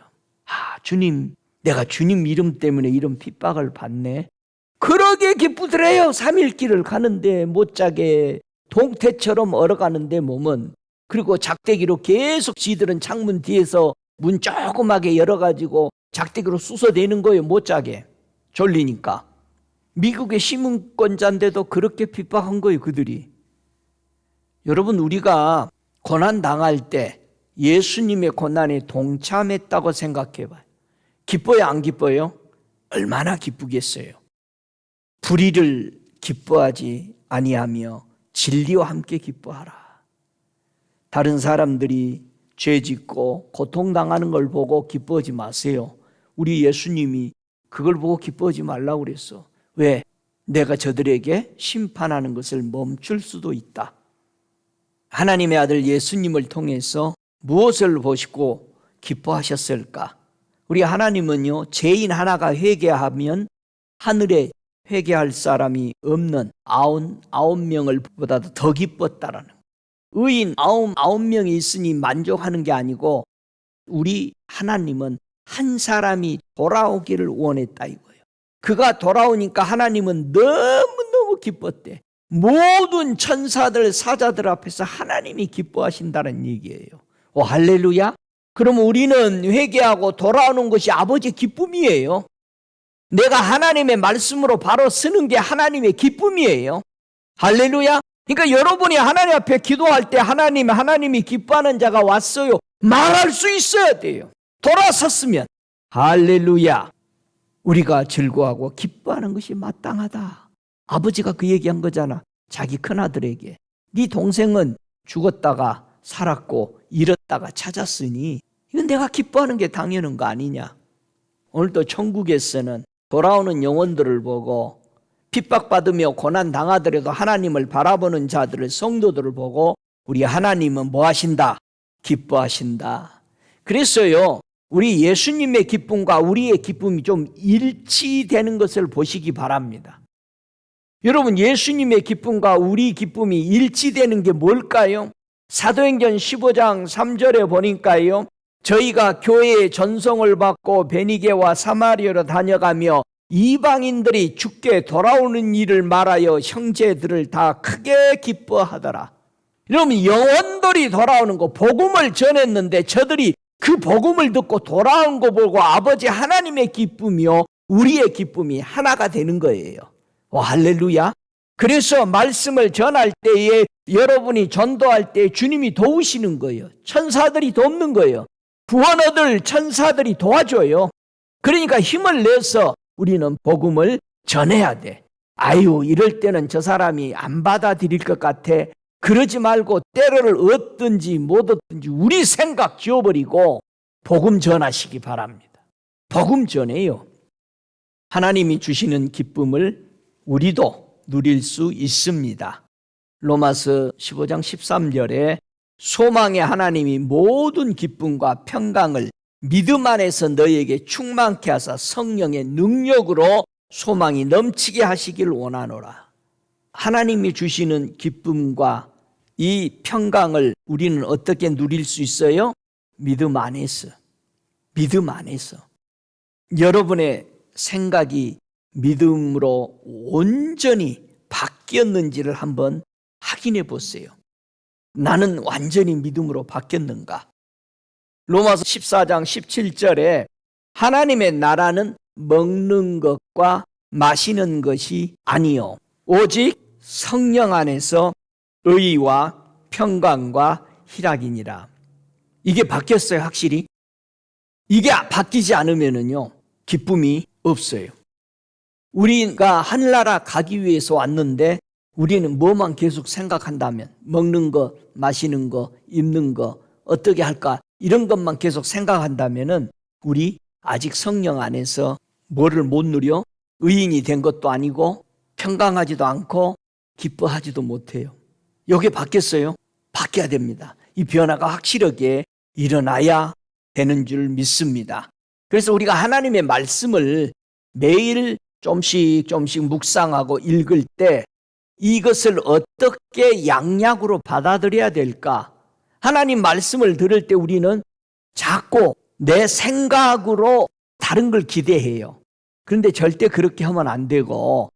주님, 내가 주님 이름 때문에 이런 핍박을 받네. 그러게 기쁘더래요. 3일 길을 가는데 못자게 동태처럼 얼어가는데 몸은. 그리고 작대기로 계속 지들은 창문 뒤에서 문 조그맣게 열어가지고 작대기로 쑤셔대는 거예요. 못자게 졸리니까. 미국의 시민권자인데도 그렇게 핍박한 거예요. 그들이. 여러분, 우리가 고난 당할 때 예수님의 고난에 동참했다고 생각해 봐요. 기뻐요, 안 기뻐요? 얼마나 기쁘겠어요. 불의를 기뻐하지 아니하며 진리와 함께 기뻐하라. 다른 사람들이 죄 짓고 고통당하는 걸 보고 기뻐하지 마세요. 우리 예수님이 그걸 보고 기뻐하지 말라고 그랬어. 왜? 내가 저들에게 심판하는 것을 멈출 수도 있다. 하나님의 아들 예수님을 통해서 무엇을 보시고 기뻐하셨을까? 우리 하나님은요, 죄인 하나가 회개하면 하늘에 회개할 사람이 없는 99명을 보다도 더 기뻤다라는 거예요. 의인 99명이 있으니 만족하는 게 아니고 우리 하나님은 한 사람이 돌아오기를 원했다 이거예요. 그가 돌아오니까 하나님은 너무너무 기뻤대. 모든 천사들 사자들 앞에서 하나님이 기뻐하신다는 얘기예요. 할렐루야. 그럼 우리는 회개하고 돌아오는 것이 아버지의 기쁨이에요. 내가 하나님의 말씀으로 바로 쓰는 게 하나님의 기쁨이에요. 할렐루야. 그러니까 여러분이 하나님 앞에 기도할 때 하나님이 기뻐하는 자가 왔어요. 말할 수 있어야 돼요. 돌아섰으면. 할렐루야. 우리가 즐거워하고 기뻐하는 것이 마땅하다. 아버지가 그 얘기한 거잖아. 자기 큰아들에게. 네 동생은 죽었다가 살았고 잃었다가 찾았으니 이건 내가 기뻐하는 게 당연한 거 아니냐. 오늘도 천국에서는 돌아오는 영혼들을 보고 핍박받으며 고난당하더라도 하나님을 바라보는 자들을, 성도들을 보고 우리 하나님은 뭐 하신다? 기뻐하신다. 그래서요, 우리 예수님의 기쁨과 우리의 기쁨이 좀 일치되는 것을 보시기 바랍니다. 여러분, 예수님의 기쁨과 우리 기쁨이 일치되는 게 뭘까요? 사도행전 15장 3절에 보니까요, 저희가 교회의 전송을 받고 베니게와 사마리아로 다녀가며 이방인들이 주께 돌아오는 일을 말하여 형제들을 다 크게 기뻐하더라. 여러분, 영혼들이 돌아오는 거, 복음을 전했는데 저들이 그 복음을 듣고 돌아온 거 보고 아버지 하나님의 기쁨이요 우리의 기쁨이 하나가 되는 거예요. 할렐루야. 그래서 말씀을 전할 때에 여러분이 전도할 때 주님이 도우시는 거예요. 천사들이 돕는 거예요. 구원 얻을 천사들이 도와줘요. 그러니까 힘을 내서 우리는 복음을 전해야 돼. 이럴 때는 저 사람이 안 받아들일 것 같아. 그러지 말고 때를 얻든지 못 얻든지 우리 생각 지워버리고 복음 전하시기 바랍니다. 복음 전해요. 하나님이 주시는 기쁨을 우리도 누릴 수 있습니다. 로마서 15장 13절에 소망의 하나님이 모든 기쁨과 평강을 믿음 안에서 너희에게 충만케 하사 성령의 능력으로 소망이 넘치게 하시길 원하노라. 하나님이 주시는 기쁨과 이 평강을 우리는 어떻게 누릴 수 있어요? 믿음 안에서. 믿음 안에서. 여러분의 생각이 믿음으로 온전히 바뀌었는지를 한번 확인해 보세요. 나는 완전히 믿음으로 바뀌었는가? 로마서 14장 17절에 하나님의 나라는 먹는 것과 마시는 것이 아니요 오직 성령 안에서 의와 평강과 희락이니라. 이게 바뀌었어요, 확실히. 이게 바뀌지 않으면요 기쁨이 없어요. 우리가 하늘나라 가기 위해서 왔는데 우리는 뭐만 계속 생각한다면, 먹는 거, 마시는 거, 입는 거, 어떻게 할까, 이런 것만 계속 생각한다면은 우리 아직 성령 안에서 뭐를 못 누려? 의인이 된 것도 아니고 평강하지도 않고 기뻐하지도 못해요. 여기 바뀌었어요? 바뀌어야 됩니다. 이 변화가 확실하게 일어나야 되는 줄 믿습니다. 그래서 우리가 하나님의 말씀을 매일 좀씩 묵상하고 읽을 때 이것을 어떻게 양약으로 받아들여야 될까? 하나님 말씀을 들을 때 우리는 자꾸 내 생각으로 다른 걸 기대해요. 그런데 절대 그렇게 하면 안 되고,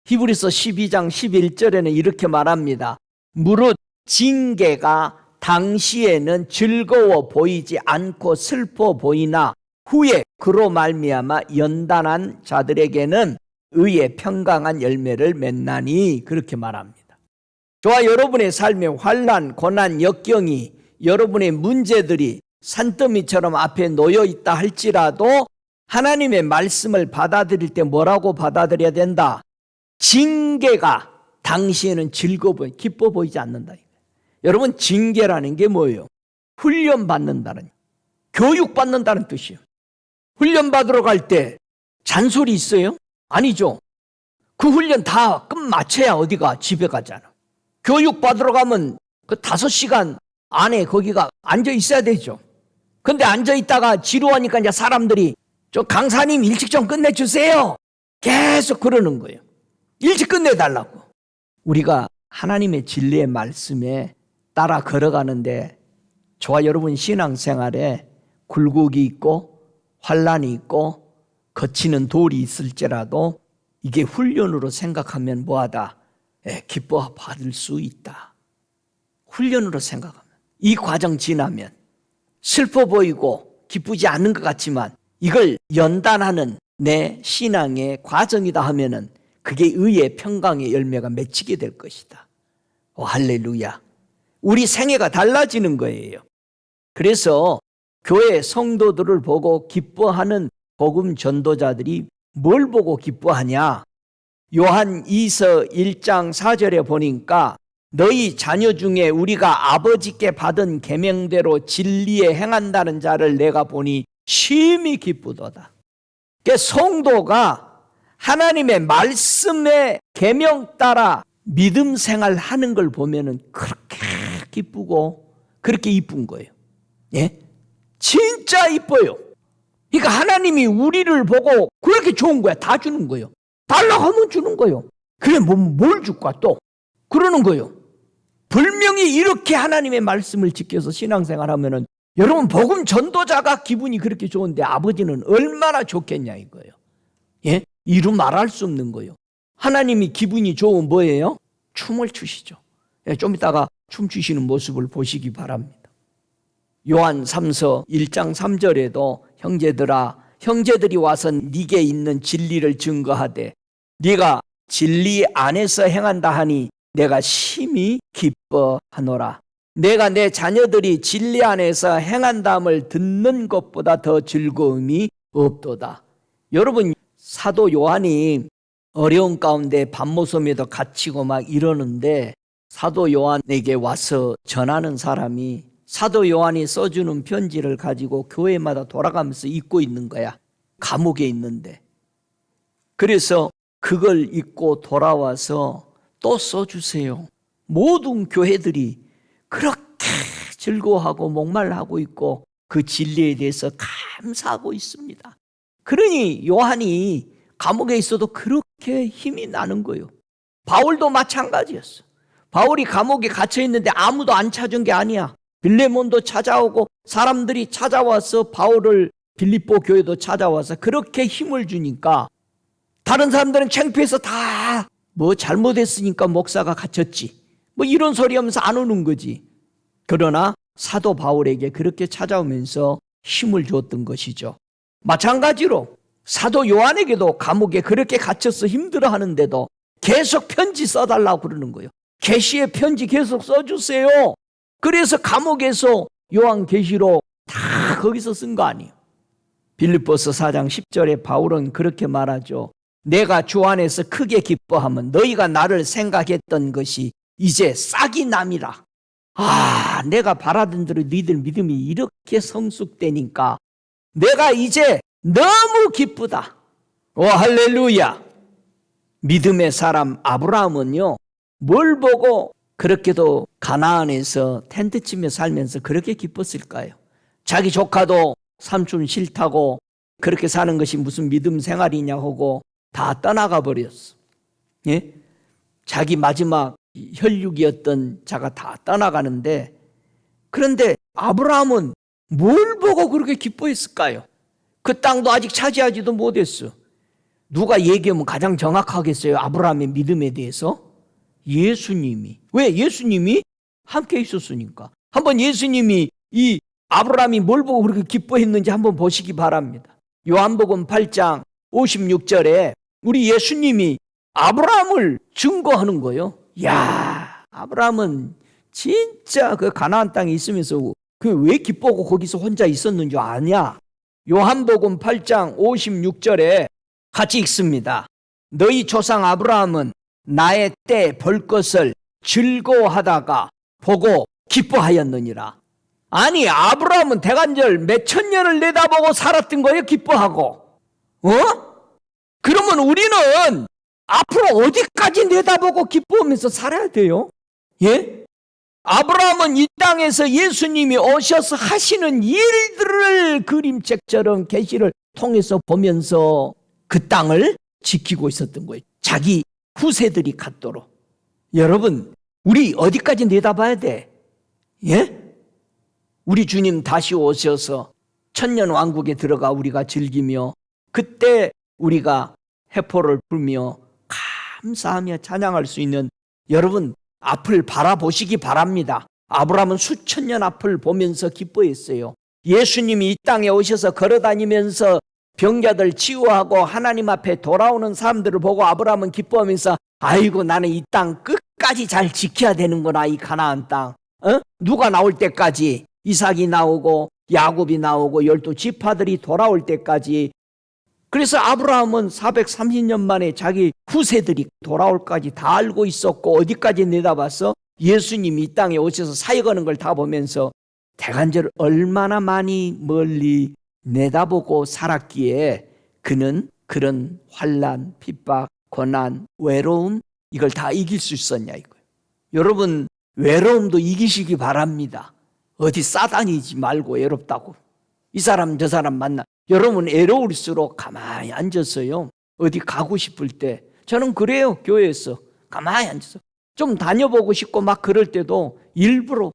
히브리서 12장 11절에는 이렇게 말합니다. 무릇 징계가 당시에는 즐거워 보이지 않고 슬퍼 보이나 후에 그로 말미암아 연단한 자들에게는 의의 평강한 열매를 맺나니, 그렇게 말합니다. 저와 여러분의 삶에 환난, 고난, 역경이, 여러분의 문제들이 산더미처럼 앞에 놓여 있다 할지라도 하나님의 말씀을 받아들일 때 뭐라고 받아들여야 된다? 징계가 당시에는 기뻐 보이지 않는다. 여러분, 징계라는 게 뭐예요? 훈련받는다는, 교육받는다는 뜻이에요. 훈련받으러 갈 때 잔소리 있어요? 아니죠. 그 훈련 다 끝마쳐야 어디가 집에 가잖아. 교육받으러 가면 그 5시간 안에 거기가 앉아 있어야 되죠. 근데 앉아 있다가 지루하니까 이제 사람들이 저 강사님 일찍 좀 끝내주세요. 계속 그러는 거예요. 일찍 끝내달라고. 우리가 하나님의 진리의 말씀에 따라 걸어가는데 저와 여러분 신앙생활에 굴곡이 있고 환난이 있고 거치는 돌이 있을지라도 이게 훈련으로 생각하면 뭐하다? 기뻐 받을 수 있다. 훈련으로 생각하면 이 과정 지나면 슬퍼 보이고 기쁘지 않은 것 같지만 이걸 연단하는 내 신앙의 과정이다 하면은 그게 의의 평강의 열매가 맺히게 될 것이다. 오, 할렐루야. 우리 생애가 달라지는 거예요. 그래서 교회 성도들을 보고 기뻐하는 복음 전도자들이 뭘 보고 기뻐하냐? 요한 2서 1장 4절에 보니까 너희 자녀 중에 우리가 아버지께 받은 계명대로 진리에 행한다는 자를 내가 보니 심히 기쁘도다. 그러니까 성도가 하나님의 말씀의 계명 따라 믿음 생활하는 걸 보면은 그렇게 기쁘고 그렇게 이쁜 거예요. 예? 진짜 이뻐요. 그러니까 하나님이 우리를 보고 그렇게 좋은 거야. 다 주는 거예요. 달라고 하면 주는 거예요. 그래, 뭘 줄까 또? 그러는 거예요. 분명히 이렇게 하나님의 말씀을 지켜서 신앙생활 하면은 여러분, 복음 전도자가 기분이 그렇게 좋은데 아버지는 얼마나 좋겠냐 이거예요. 예? 이루 말할 수 없는 거예요. 하나님이 기분이 좋은 뭐예요? 춤을 추시죠. 예, 좀 이따가 춤추시는 모습을 보시기 바랍니다. 요한 3서 1장 3절에도 형제들아, 형제들이 와서 네게 있는 진리를 증거하되 네가 진리 안에서 행한다 하니 내가 심히 기뻐하노라. 내가 내 자녀들이 진리 안에서 행한다함을 듣는 것보다 더 즐거움이 없도다. 여러분, 사도 요한이 어려운 가운데 밤모섬에도 갇히고 막 이러는데 사도 요한에게 와서 전하는 사람이 사도 요한이 써주는 편지를 가지고 교회마다 돌아가면서 읽고 있는 거야. 감옥에 있는데. 그래서 그걸 읽고 돌아와서 또 써주세요. 모든 교회들이 그렇게 즐거워하고 목말라하고 있고 그 진리에 대해서 감사하고 있습니다. 그러니 요한이 감옥에 있어도 그렇게 힘이 나는 거예요. 바울도 마찬가지였어. 바울이 감옥에 갇혀 있는데 아무도 안 찾은 게 아니야. 빌레몬도 찾아오고 사람들이 찾아와서 바울을 빌립보 교회도 찾아와서 그렇게 힘을 주니까 다른 사람들은 창피해서 다 잘못했으니까 목사가 갇혔지 이런 소리 하면서 안 오는 거지. 그러나 사도 바울에게 그렇게 찾아오면서 힘을 줬던 것이죠. 마찬가지로 사도 요한에게도 감옥에 그렇게 갇혀서 힘들어하는데도 계속 편지 써달라고 그러는 거예요. 계시의 편지 계속 써주세요. 그래서 감옥에서 요한계시록 다 거기서 쓴 거 아니에요. 빌립보서 4장 10절에 바울은 그렇게 말하죠. 내가 주 안에서 크게 기뻐하면 너희가 나를 생각했던 것이 이제 싹이 남이라. 내가 바라던 대로 너희들 믿음이 이렇게 성숙되니까 내가 이제 너무 기쁘다. 오, 할렐루야. 믿음의 사람 아브라함은요, 뭘 보고 그렇게도 가나안에서 텐트 치며 살면서 그렇게 기뻤을까요? 자기 조카도 삼촌 싫다고 그렇게 사는 것이 무슨 믿음 생활이냐 하고 다 떠나가 버렸어. 예? 자기 마지막 혈육이었던 자가 다 떠나가는데, 그런데 아브라함은 뭘 보고 그렇게 기뻐했을까요? 그 땅도 아직 차지하지도 못했어. 누가 얘기하면 가장 정확하겠어요? 아브라함의 믿음에 대해서? 예수님이. 왜? 예수님이 함께 있었으니까. 한번 예수님이 이 아브라함이 뭘 보고 그렇게 기뻐했는지 한번 보시기 바랍니다. 요한복음 8장 56절에 우리 예수님이 아브라함을 증거하는 거예요. 야, 아브라함은 진짜 그 가나안 땅에 있으면서 그 왜 기뻐하고 거기서 혼자 있었는 줄 아냐? 요한복음 8장 56절에 같이 읽습니다. 너희 조상 아브라함은 나의 때 볼 것을 즐거워하다가 보고 기뻐하였느니라. 아니, 아브라함은 대간절 몇천 년을 내다보고 살았던 거예요, 기뻐하고. 그러면 우리는 앞으로 어디까지 내다보고 기뻐하면서 살아야 돼요? 예? 아브라함은 이 땅에서 예수님이 오셔서 하시는 일들을 그림책처럼 계시를 통해서 보면서 그 땅을 지키고 있었던 거예요. 자기 후세들이 갖도록. 여러분, 우리 어디까지 내다봐야 돼? 예? 우리 주님 다시 오셔서 천년 왕국에 들어가 우리가 즐기며 그때 우리가 해포를 불며 감사하며 찬양할 수 있는, 여러분 앞을 바라보시기 바랍니다. 아브라함은 수천 년 앞을 보면서 기뻐했어요. 예수님이 이 땅에 오셔서 걸어다니면서 병자들 치유하고 하나님 앞에 돌아오는 사람들을 보고 아브라함은 기뻐하면서 아이고, 나는 이 땅 끝까지 잘 지켜야 되는구나, 이 가나안 땅. 누가 나올 때까지, 이삭이 나오고 야곱이 나오고 12지파들이 돌아올 때까지. 그래서 아브라함은 430년 만에 자기 후세들이 돌아올까지 다 알고 있었고, 어디까지 내다봤어? 예수님이 이 땅에 오셔서 사역하는 걸 다 보면서 대간절 얼마나 많이 멀리 내다보고 살았기에 그는 그런 환난, 핍박, 고난, 외로움, 이걸 다 이길 수 있었냐 이거예요. 여러분, 외로움도 이기시기 바랍니다. 어디 싸다니지 말고 외롭다고. 이 사람 저 사람 만나. 여러분 외로울수록 가만히 앉았어요. 어디 가고 싶을 때. 저는 그래요. 교회에서 가만히 앉아서 좀 다녀보고 싶고 막 그럴 때도 일부러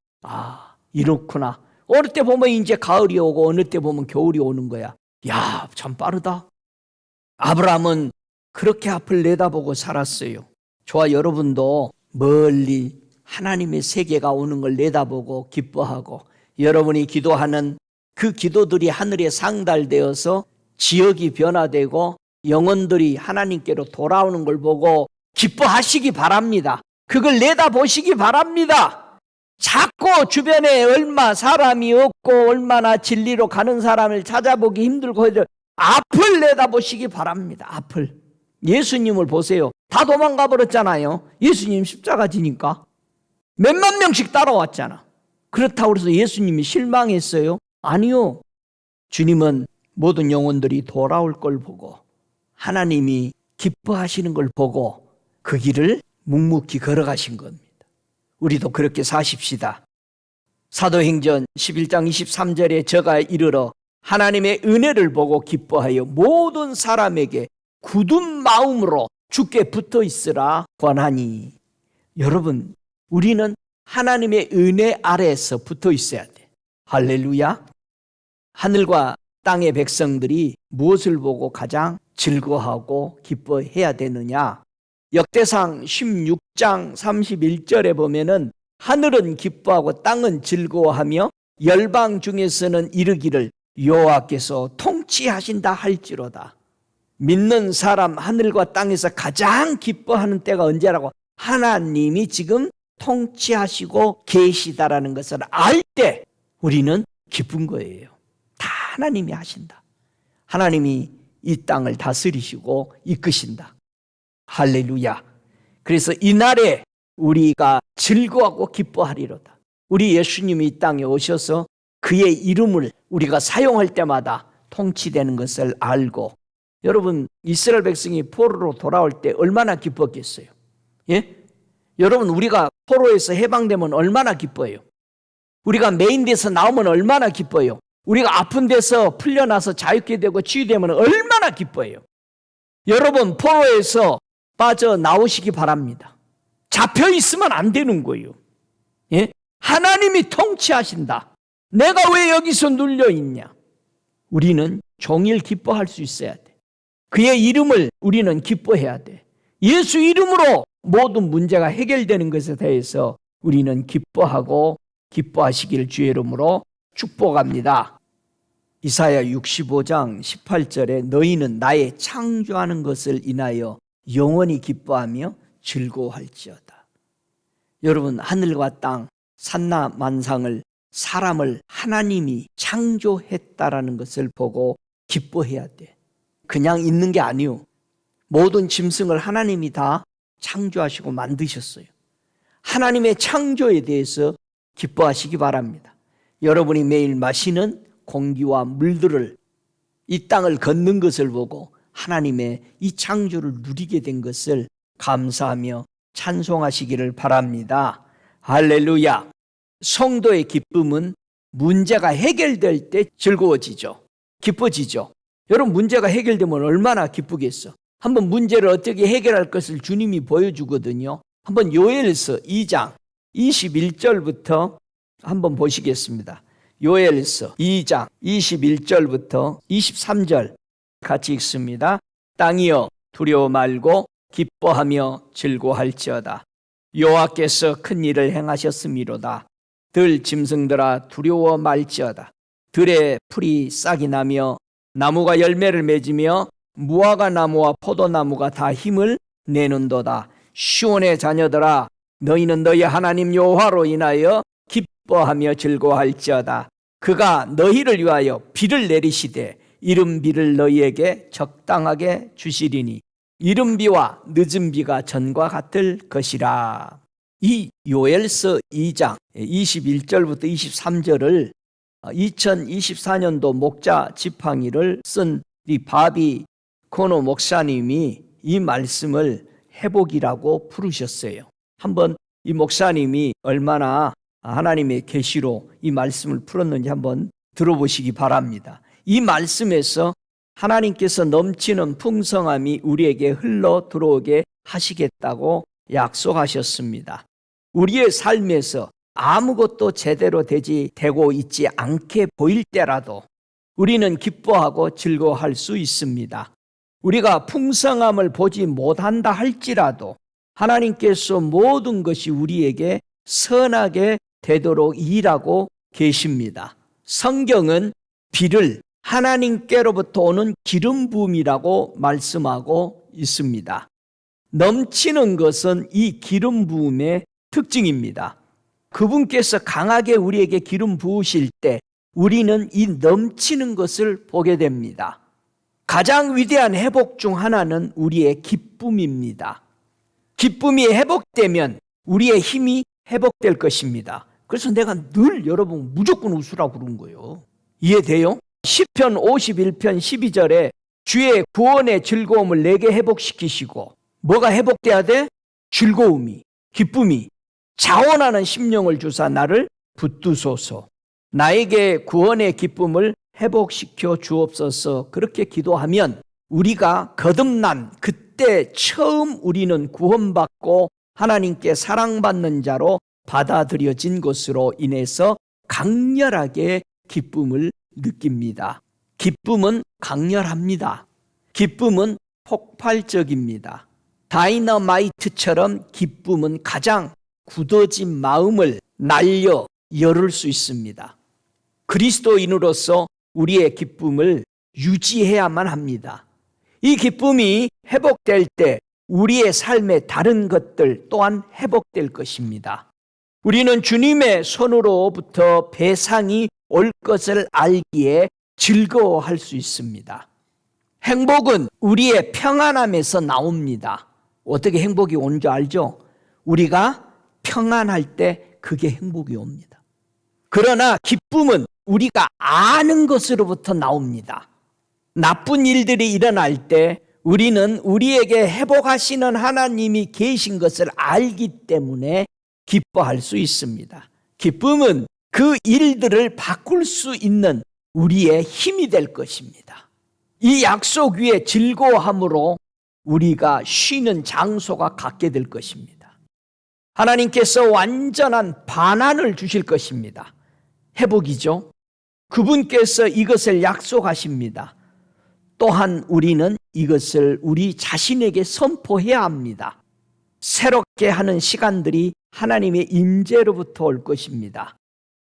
이렇구나. 어느 때 보면 이제 가을이 오고 어느 때 보면 겨울이 오는 거야. 야, 참 빠르다. 아브라함은 그렇게 앞을 내다보고 살았어요. 저와 여러분도 멀리 하나님의 세계가 오는 걸 내다보고 기뻐하고, 여러분이 기도하는 그 기도들이 하늘에 상달되어서 지역이 변화되고 영혼들이 하나님께로 돌아오는 걸 보고 기뻐하시기 바랍니다. 그걸 내다보시기 바랍니다. 자꾸 주변에 얼마 사람이 없고 얼마나 진리로 가는 사람을 찾아보기 힘들고 해도 앞을 내다보시기 바랍니다. 앞을. 예수님을 보세요. 다 도망가 버렸잖아요. 예수님 십자가 지니까 몇만 명씩 따라왔잖아. 그렇다고 해서 예수님이 실망했어요? 아니요. 주님은 모든 영혼들이 돌아올 걸 보고 하나님이 기뻐하시는 걸 보고 그 길을 묵묵히 걸어가신 겁니다. 우리도 그렇게 사십시다. 사도행전 11장 23절에 저가 이르러 하나님의 은혜를 보고 기뻐하여 모든 사람에게 굳은 마음으로 주께 붙어 있으라 권하니. 여러분, 우리는 하나님의 은혜 아래에서 붙어 있어야 돼. 할렐루야. 하늘과 땅의 백성들이 무엇을 보고 가장 즐거워하고 기뻐해야 되느냐? 역대상 16장 31절에 보면은 하늘은 기뻐하고 땅은 즐거워하며 열방 중에서는 이르기를 여호와께서 통치하신다 할지로다. 믿는 사람 하늘과 땅에서 가장 기뻐하는 때가 언제라고? 하나님이 지금 통치하시고 계시다라는 것을 알 때 우리는 기쁜 거예요. 다 하나님이 하신다. 하나님이 이 땅을 다스리시고 이끄신다. 할렐루야. 그래서 이날에 우리가 즐거워하고 기뻐하리로다. 우리 예수님이 이 땅에 오셔서 그의 이름을 우리가 사용할 때마다 통치되는 것을 알고, 여러분 이스라엘 백성이 포로로 돌아올 때 얼마나 기뻤겠어요? 예? 여러분 우리가 포로에서 해방되면 얼마나 기뻐요? 우리가 메인돼서 나오면 얼마나 기뻐요? 우리가 아픈 데서 풀려나서 자유케 되고 치유되면 얼마나 기뻐해요. 여러분, 포로에서 빠져나오시기 바랍니다. 잡혀 있으면 안 되는 거예요. 예? 하나님이 통치하신다. 내가 왜 여기서 눌려 있냐? 우리는 종일 기뻐할 수 있어야 돼. 그의 이름을 우리는 기뻐해야 돼. 예수 이름으로 모든 문제가 해결되는 것에 대해서 우리는 기뻐하고 기뻐하시길 주의 이름으로 축복합니다. 이사야 65장 18절에 너희는 나의 창조하는 것을 인하여 영원히 기뻐하며 즐거워할지어다. 여러분, 하늘과 땅, 산나 만상을, 사람을 하나님이 창조했다라는 것을 보고 기뻐해야 돼. 그냥 있는 게 아니요. 모든 짐승을 하나님이 다 창조하시고 만드셨어요. 하나님의 창조에 대해서 기뻐하시기 바랍니다. 여러분이 매일 마시는 공기와 물들을, 이 땅을 걷는 것을 보고 하나님의 이 창조를 누리게 된 것을 감사하며 찬송하시기를 바랍니다. 할렐루야. 성도의 기쁨은 문제가 해결될 때 즐거워지죠. 기뻐지죠. 여러분, 문제가 해결되면 얼마나 기쁘겠어. 한번 문제를 어떻게 해결할 것을 주님이 보여주거든요. 한번 요엘서 2장 21절부터 한번 보시겠습니다. 요엘서 2장 21절부터 23절 같이 읽습니다. 땅이여 두려워 말고 기뻐하며 즐거워할지어다. 여호와께서 큰 일을 행하셨음이로다. 들 짐승들아 두려워 말지어다. 들의 풀이 싹이 나며 나무가 열매를 맺으며 무화과 나무와 포도나무가 다 힘을 내는도다. 시온의 자녀들아 너희는 너희 하나님 여호와로 인하여 기뻐하며 즐거워할지어다. 그가 너희를 위하여 비를 내리시되 이른 비를 너희에게 적당하게 주시리니 이른 비와 늦은 비가 전과 같을 것이라. 이 요엘서 2장 21절부터 23절을 2024년도 목자 지팡이를 쓴 이 바비 코노 목사님이 이 말씀을 회복이라고 부르셨어요. 한번 이 목사님이 얼마나 하나님의 계시로 이 말씀을 풀었는지 한번 들어보시기 바랍니다. 이 말씀에서 하나님께서 넘치는 풍성함이 우리에게 흘러 들어오게 하시겠다고 약속하셨습니다. 우리의 삶에서 아무것도 제대로 되고 있지 않게 보일 때라도 우리는 기뻐하고 즐거워할 수 있습니다. 우리가 풍성함을 보지 못한다 할지라도 하나님께서 모든 것이 우리에게 선하게 되도록 일하고 계십니다. 성경은 비를 하나님께로부터 오는 기름 부음이라고 말씀하고 있습니다. 넘치는 것은 이 기름 부음의 특징입니다. 그분께서 강하게 우리에게 기름 부으실 때 우리는 이 넘치는 것을 보게 됩니다. 가장 위대한 회복 중 하나는 우리의 기쁨입니다. 기쁨이 회복되면 우리의 힘이 회복될 것입니다. 그래서 내가 늘 여러분 무조건 웃으라고 그런 거예요. 이해돼요? 시편 51편 12절에 주의 구원의 즐거움을 내게 회복시키시고 뭐가 회복돼야 돼? 즐거움이, 기쁨이 자원하는 심령을 주사 나를 붙드소서. 나에게 구원의 기쁨을 회복시켜 주옵소서. 그렇게 기도하면 우리가 거듭난 그때 처음 우리는 구원받고 하나님께 사랑받는 자로 받아들여진 것으로 인해서 강렬하게 기쁨을 느낍니다. 기쁨은 강렬합니다. 기쁨은 폭발적입니다. 다이너마이트처럼 기쁨은 가장 굳어진 마음을 날려 열을 수 있습니다. 그리스도인으로서 우리의 기쁨을 유지해야만 합니다. 이 기쁨이 회복될 때 우리의 삶의 다른 것들 또한 회복될 것입니다. 우리는 주님의 손으로부터 배상이 올 것을 알기에 즐거워할 수 있습니다. 행복은 우리의 평안함에서 나옵니다. 어떻게 행복이 오는 줄 알죠? 우리가 평안할 때 그게 행복이 옵니다. 그러나 기쁨은 우리가 아는 것으로부터 나옵니다. 나쁜 일들이 일어날 때 우리는 우리에게 회복하시는 하나님이 계신 것을 알기 때문에 기뻐할 수 있습니다. 기쁨은 그 일들을 바꿀 수 있는 우리의 힘이 될 것입니다. 이 약속 위에 즐거워함으로 우리가 쉬는 장소가 갖게 될 것입니다. 하나님께서 완전한 반환을 주실 것입니다. 회복이죠. 그분께서 이것을 약속하십니다. 또한 우리는 이것을 우리 자신에게 선포해야 합니다. 새롭게 하는 시간들이 하나님의 임재로부터 올 것입니다.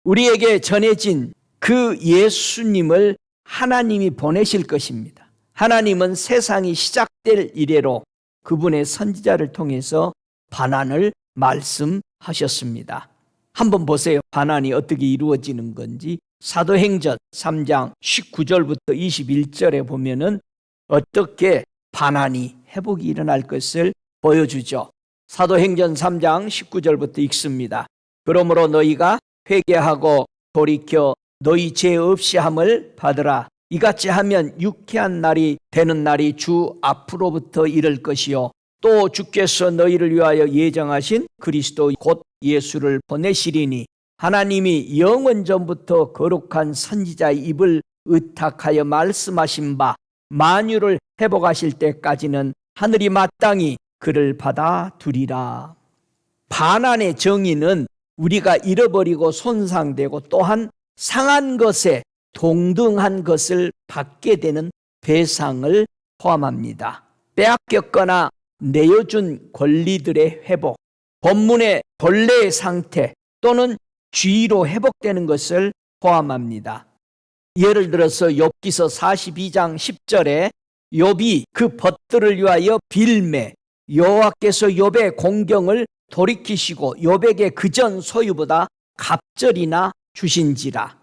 우리에게 전해진 그 예수님을 하나님이 보내실 것입니다. 하나님은 세상이 시작될 이래로 그분의 선지자를 통해서 반환을 말씀하셨습니다. 한번 보세요. 반환이 어떻게 이루어지는 건지. 사도행전 3장 19절부터 21절에 보면은 어떻게 반환이 회복이 일어날 것을 보여주죠. 사도행전 3장 19절부터 읽습니다. 그러므로 너희가 회개하고 돌이켜 너희 죄 없이 함을 받으라. 이같이 하면 유쾌한 날이 되는 날이 주 앞으로부터 이를 것이요 또 주께서 너희를 위하여 예정하신 그리스도 곧 예수를 보내시리니 하나님이 영원 전부터 거룩한 선지자의 입을 의탁하여 말씀하신 바 만유를 회복하실 때까지는 하늘이 마땅히 그를 받아두리라. 반환의 정의는 우리가 잃어버리고 손상되고 또한 상한 것에 동등한 것을 받게 되는 배상을 포함합니다. 빼앗겼거나 내어준 권리들의 회복, 본문의 본래의 상태 또는 주의로 회복되는 것을 포함합니다. 예를 들어서 욥기서 42장 10절에 욥이 그 벗들을 위하여 빌매 여호와께서 욥의 공경을 돌이키시고 욥에게 그전 소유보다 갑절이나 주신지라.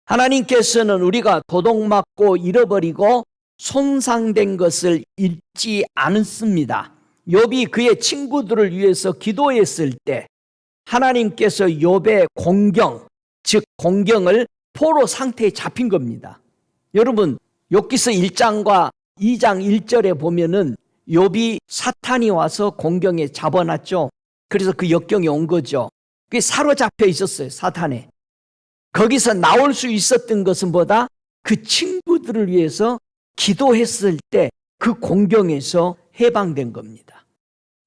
하나님께서는 우리가 도둑맞고 잃어버리고 손상된 것을 잊지 않습니다. 욥이 그의 친구들을 위해서 기도했을 때 하나님께서 욥의 공경, 즉 공경을 포로 상태에 잡힌 겁니다. 여러분, 욥기서 1장과 2장 1절에 보면은 욥이 사탄이 와서 공경에 잡아놨죠. 그래서 그 역경이 온 거죠. 그게 사로잡혀 있었어요, 사탄에. 거기서 나올 수 있었던 것은 뭐다? 그 친구들을 위해서 기도했을 때 그 공경에서 해방된 겁니다.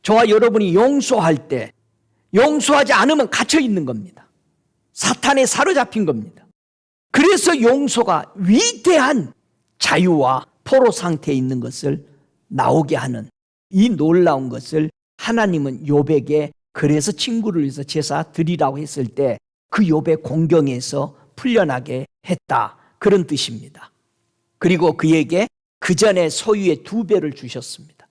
저와 여러분이 용서할 때 용서하지 않으면 갇혀 있는 겁니다. 사탄에 사로잡힌 겁니다. 그래서 용서가 위대한 자유와 포로 상태에 있는 것을 나오게 하는 이 놀라운 것을 하나님은 욥에게 그래서 친구를 위해서 제사 드리라고 했을 때 그 욥의 공경에서 풀려나게 했다. 그런 뜻입니다. 그리고 그에게 그 전에 소유의 2배를 주셨습니다.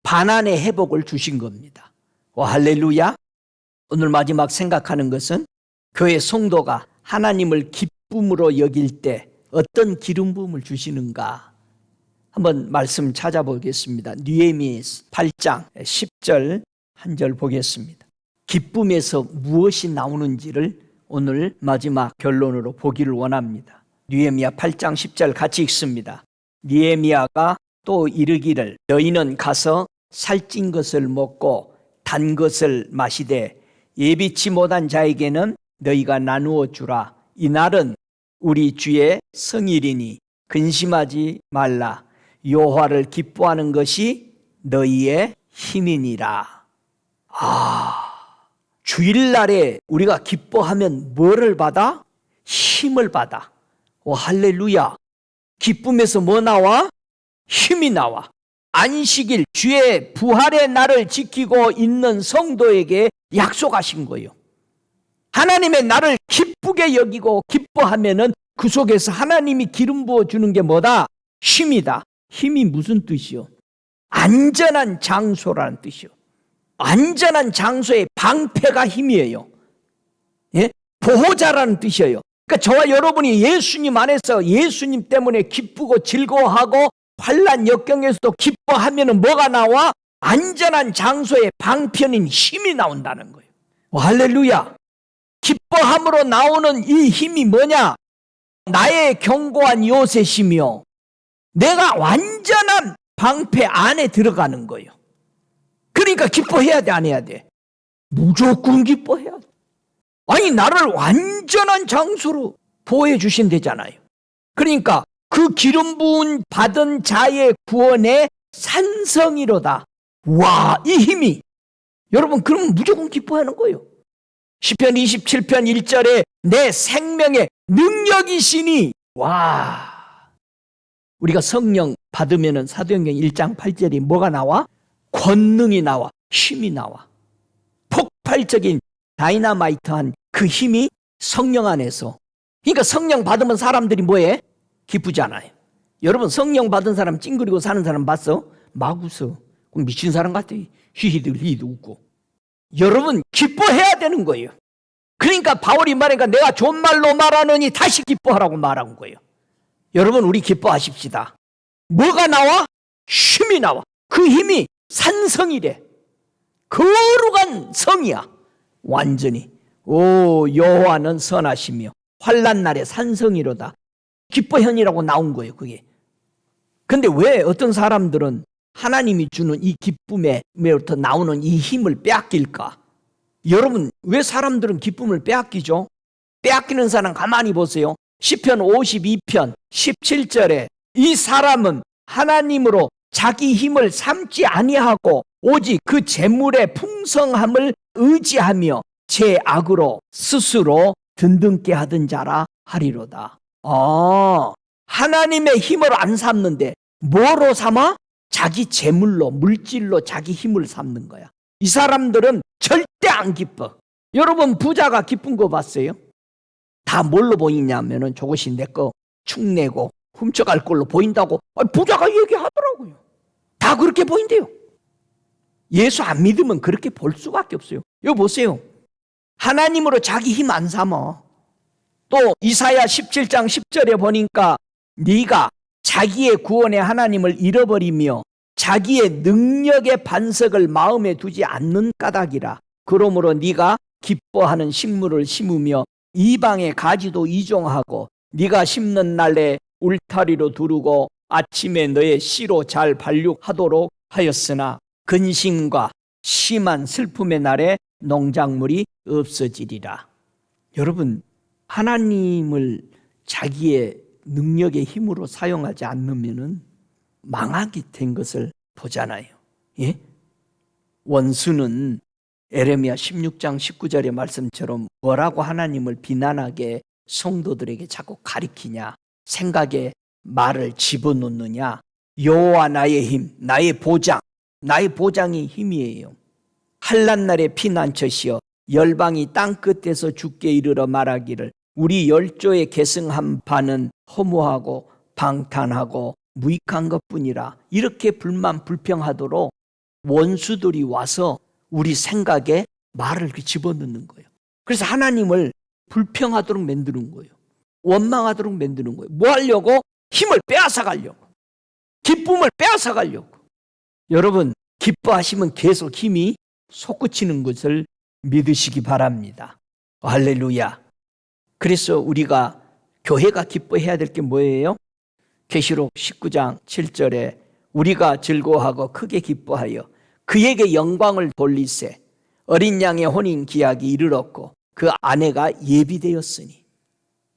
반환의 회복을 주신 겁니다. 할렐루야. 오늘 마지막 생각하는 것은 그의 성도가 하나님을 기쁨으로 여길 때 어떤 기름 부음을 주시는가. 한번 말씀 찾아보겠습니다. 느헤미야 8장 10절 한 절 보겠습니다. 기쁨에서 무엇이 나오는지를 오늘 마지막 결론으로 보기를 원합니다. 느헤미야 8장 10절 같이 읽습니다. 느헤미야가 또 이르기를 너희는 가서 살찐 것을 먹고 단 것을 마시되 예비치 못한 자에게는 너희가 나누어 주라. 이 날은 우리 주의 성일이니 근심하지 말라. 여호와를 기뻐하는 것이 너희의 힘이니라. 주일날에 우리가 기뻐하면 뭐를 받아? 힘을 받아. 할렐루야. 기쁨에서 뭐 나와? 힘이 나와. 안식일 주의 부활의 날을 지키고 있는 성도에게 약속하신 거예요. 하나님의 나를 기쁘게 여기고 기뻐하면은 그 속에서 하나님이 기름 부어주는 게 뭐다? 힘이다. 힘이 무슨 뜻이요? 안전한 장소라는 뜻이요. 안전한 장소의 방패가 힘이에요. 예? 보호자라는 뜻이에요. 그러니까 저와 여러분이 예수님 안에서 예수님 때문에 기쁘고 즐거워하고 환난 역경에서도 기뻐하면은 뭐가 나와? 안전한 장소의 방편인 힘이 나온다는 거예요. 할렐루야. 기뻐함으로 나오는 이 힘이 뭐냐? 나의 견고한 요새시며 내가 완전한 방패 안에 들어가는 거예요. 그러니까 기뻐해야 돼, 안 해야 돼? 무조건 기뻐해야 돼. 아니, 나를 완전한 장소로 보호해 주신대잖아요. 그러니까 그 기름 부은 받은 자의 구원의 산성이로다. 와, 이 힘이. 여러분, 그러면 무조건 기뻐하는 거예요. 시편 27편 1절에 내 생명의 능력이시니. 와, 우리가 성령 받으면 사도행전 1장 8절이 뭐가 나와? 권능이 나와, 힘이 나와. 폭발적인 다이나마이트한 그 힘이 성령 안에서. 그러니까 성령 받으면 사람들이 뭐해? 기쁘잖아요. 여러분, 성령 받은 사람 찡그리고 사는 사람 봤어? 막 웃어. 미친 사람 같아. 히히들 웃고. 여러분, 기뻐해야 되는 거예요. 그러니까 바울이 말하니까 내가 존말로 말하느니 다시 기뻐하라고 말한 거예요. 여러분, 우리 기뻐하십시다. 뭐가 나와? 힘이 나와. 그 힘이 산성이래. 거룩한 성이야. 완전히. 오, 여호와는 선하시며 환난 날에 산성이로다. 기뻐현이라고 나온 거예요, 그게. 근데 왜 어떤 사람들은 하나님이 주는 이 기쁨에부터 나오는 이 힘을 빼앗길까? 여러분, 왜 사람들은 기쁨을 빼앗기죠? 빼앗기는 사람 가만히 보세요. 시편 52편 17절에 이 사람은 하나님으로 자기 힘을 삼지 아니하고 오직 그 재물의 풍성함을 의지하며 제 악으로 스스로 든든케 하던 자라 하리로다. 하나님의 힘을 안 삼는데 뭐로 삼아? 자기 재물로, 물질로 자기 힘을 삼는 거야. 이 사람들은 절대 안 기뻐. 여러분, 부자가 기쁜 거 봤어요? 다 뭘로 보이냐면은 저것이 내 거 축내고 훔쳐갈 걸로 보인다고 부자가 얘기하더라고요. 다 그렇게 보인대요. 예수 안 믿으면 그렇게 볼 수밖에 없어요. 여기 보세요. 하나님으로 자기 힘 안 삼어. 또 이사야 17장 10절에 보니까 네가 자기의 구원의 하나님을 잃어버리며 자기의 능력의 반석을 마음에 두지 않는 까닭이라. 그러므로 네가 기뻐하는 식물을 심으며 이방의 가지도 이종하고 네가 심는 날에 울타리로 두르고 아침에 너의 씨로 잘 발육하도록 하였으나 근심과 심한 슬픔의 날에 농작물이 없어지리라. 여러분, 하나님을 자기의 능력의 힘으로 사용하지 않으면 망하게 된 것을 보잖아요. 예? 원수는 에레미야 16장 19절의 말씀처럼 뭐라고 하나님을 비난하게 성도들에게 자꾸 가리키냐, 생각에 말을 집어넣느냐. 여호와 나의 힘, 나의 보장, 나의 보장이 힘이에요. 환난 날에 피난처시여 열방이 땅 끝에서 주께 이르러 말하기를 우리 열조의 계승한 바는 허무하고 방탄하고 무익한 것뿐이라. 이렇게 불만 불평하도록 원수들이 와서 우리 생각에 말을 집어넣는 거예요. 그래서 하나님을 불평하도록 만드는 거예요. 원망하도록 만드는 거예요. 뭐 하려고? 힘을 빼앗아 가려고. 기쁨을 빼앗아 가려고. 여러분, 기뻐하시면 계속 힘이 솟구치는 것을 믿으시기 바랍니다. 할렐루야. 그래서 우리가 교회가 기뻐해야 될 게 뭐예요? 계시록 19장 7절에 우리가 즐거워하고 크게 기뻐하여 그에게 영광을 돌리세. 어린 양의 혼인 기약이 이르렀고 그 아내가 예비되었으니.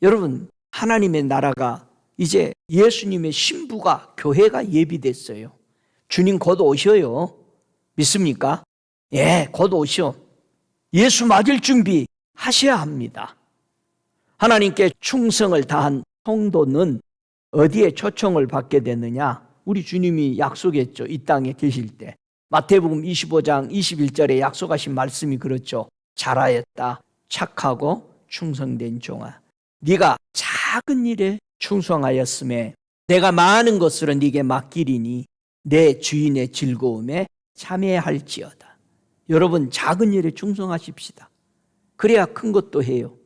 여러분, 하나님의 나라가 이제 예수님의 신부가 교회가 예비됐어요. 주님 곧 오셔요. 믿습니까? 예, 곧 오셔. 예수 맞을 준비 하셔야 합니다. 하나님께 충성을 다한 성도는 어디에 초청을 받게 되느냐? 우리 주님이 약속했죠. 이 땅에 계실 때. 마태복음 25장 21절에 약속하신 말씀이 그렇죠. 잘하였다. 착하고 충성된 종아. 네가 작은 일에 충성하였음에 내가 많은 것으로 네게 맡기리니 내 주인의 즐거움에 참여할지어다. 여러분, 작은 일에 충성하십시다. 그래야 큰 것도 해요.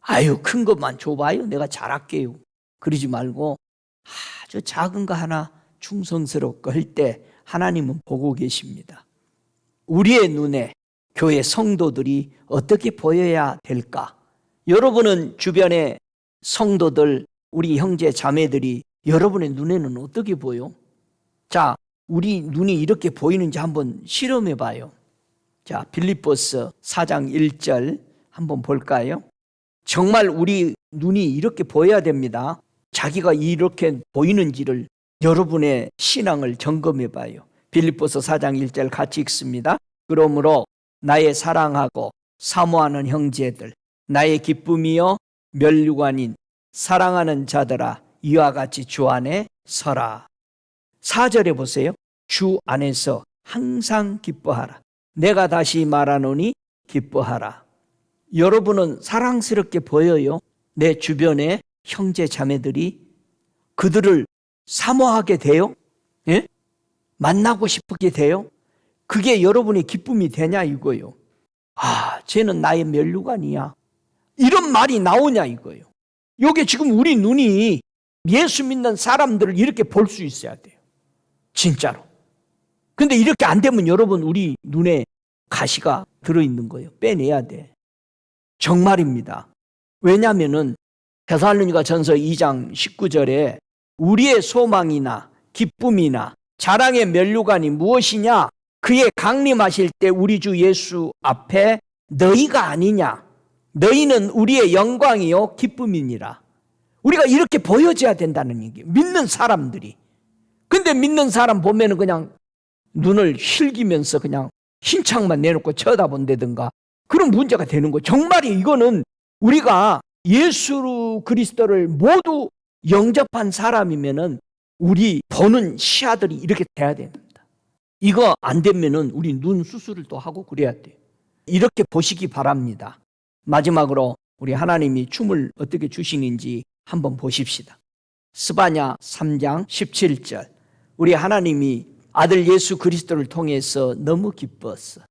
아유, 큰 것만 줘봐요. 내가 잘할게요. 그러지 말고 아주 작은 거 하나 충성스럽고 할 때 하나님은 보고 계십니다. 우리의 눈에 교회 성도들이 어떻게 보여야 될까? 여러분은 주변의 성도들, 우리 형제 자매들이 여러분의 눈에는 어떻게 보여? 자, 우리 눈이 이렇게 보이는지 한번 실험해 봐요. 자, 빌립보서 4장 1절 한번 볼까요? 정말 우리 눈이 이렇게 보여야 됩니다. 자기가 이렇게 보이는지를 여러분의 신앙을 점검해 봐요. 빌립보서 4장 1절 같이 읽습니다. 그러므로 나의 사랑하고 사모하는 형제들, 나의 기쁨이요 면류관인 사랑하는 자들아, 이와 같이 주 안에 서라. 4절에 보세요. 주 안에서 항상 기뻐하라. 내가 다시 말하노니 기뻐하라. 여러분은 사랑스럽게 보여요. 내 주변에 형제 자매들이 그들을 사모하게 돼요? 예? 만나고 싶게 돼요? 그게 여러분의 기쁨이 되냐 이거요. 아, 쟤는 나의 면류관이야. 이런 말이 나오냐 이거요. 요게 지금 우리 눈이 예수 믿는 사람들을 이렇게 볼 수 있어야 돼요. 진짜로. 근데 이렇게 안 되면 여러분 우리 눈에 가시가 들어있는 거예요. 빼내야 돼. 정말입니다. 왜냐하면은 데살로니가 전서 2장 19절에 우리의 소망이나 기쁨이나 자랑의 면류관이 무엇이냐? 그의 강림하실 때 우리 주 예수 앞에 너희가 아니냐? 너희는 우리의 영광이요 기쁨이니라. 우리가 이렇게 보여져야 된다는 얘기예요. 믿는 사람들이. 근데 믿는 사람 보면은 그냥 눈을 힐기면서 그냥 흰 창만 내놓고 쳐다본다든가 그런 문제가 되는 거예요. 정말이 이거는 우리가 예수 그리스도를 모두 영접한 사람이면은 우리 보는 시야들이 이렇게 돼야 됩니다. 이거 안 되면은 우리 눈 수술을 또 하고 그래야 돼요. 이렇게 보시기 바랍니다. 마지막으로 우리 하나님이 춤을 어떻게 주시는지 한번 보십시다. 스바냐 3장 17절. 우리 하나님이 아들 예수 그리스도를 통해서 너무 기뻤어.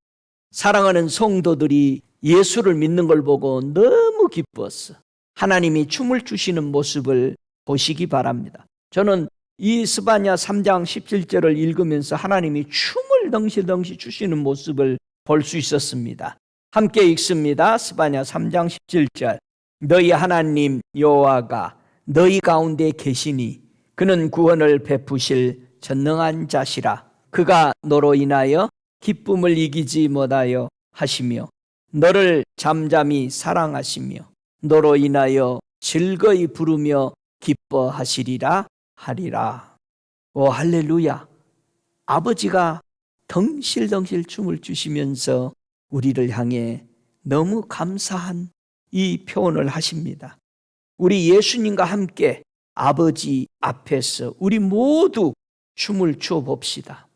사랑하는 성도들이 예수를 믿는 걸 보고 너무 기뻤어. 하나님이 춤을 추시는 모습을 보시기 바랍니다. 저는 이 스바냐 3장 17절을 읽으면서 하나님이 춤을 덩실덩실 추시는 모습을 볼 수 있었습니다. 함께 읽습니다. 스바냐 3장 17절. 너희 하나님 여호와가 너희 가운데 계시니 그는 구원을 베푸실 전능한 자시라. 그가 너로 인하여 기쁨을 이기지 못하여 하시며 너를 잠잠히 사랑하시며 너로 인하여 즐거이 부르며 기뻐하시리라 하리라. 오 할렐루야. 아버지가 덩실덩실 춤을 추시면서 우리를 향해 너무 감사한 이 표현을 하십니다. 우리 예수님과 함께 아버지 앞에서 우리 모두 춤을 추어 봅시다.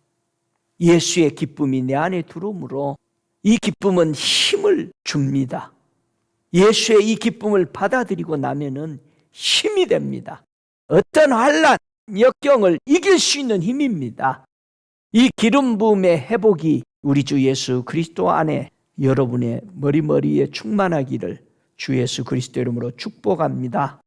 예수의 기쁨이 내 안에 들어오므로 이 기쁨은 힘을 줍니다. 예수의 이 기쁨을 받아들이고 나면은 힘이 됩니다. 어떤 환난, 역경을 이길 수 있는 힘입니다. 이 기름 부음의 회복이 우리 주 예수 그리스도 안에 여러분의 머리에 충만하기를 주 예수 그리스도 이름으로 축복합니다.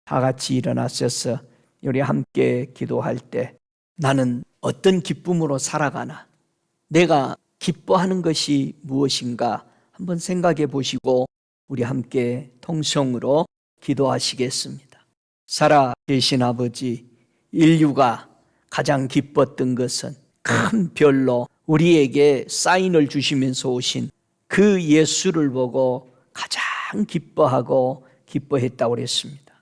다 같이 일어나셔서 우리 함께 기도할 때 나는 어떤 기쁨으로 살아가나? 내가 기뻐하는 것이 무엇인가? 한번 생각해 보시고 우리 함께 통성으로 기도하시겠습니다. 살아계신 아버지, 인류가 가장 기뻤던 것은 큰 별로 우리에게 사인을 주시면서 오신 그 예수를 보고 가장 기뻐하고 기뻐했다고 그랬습니다.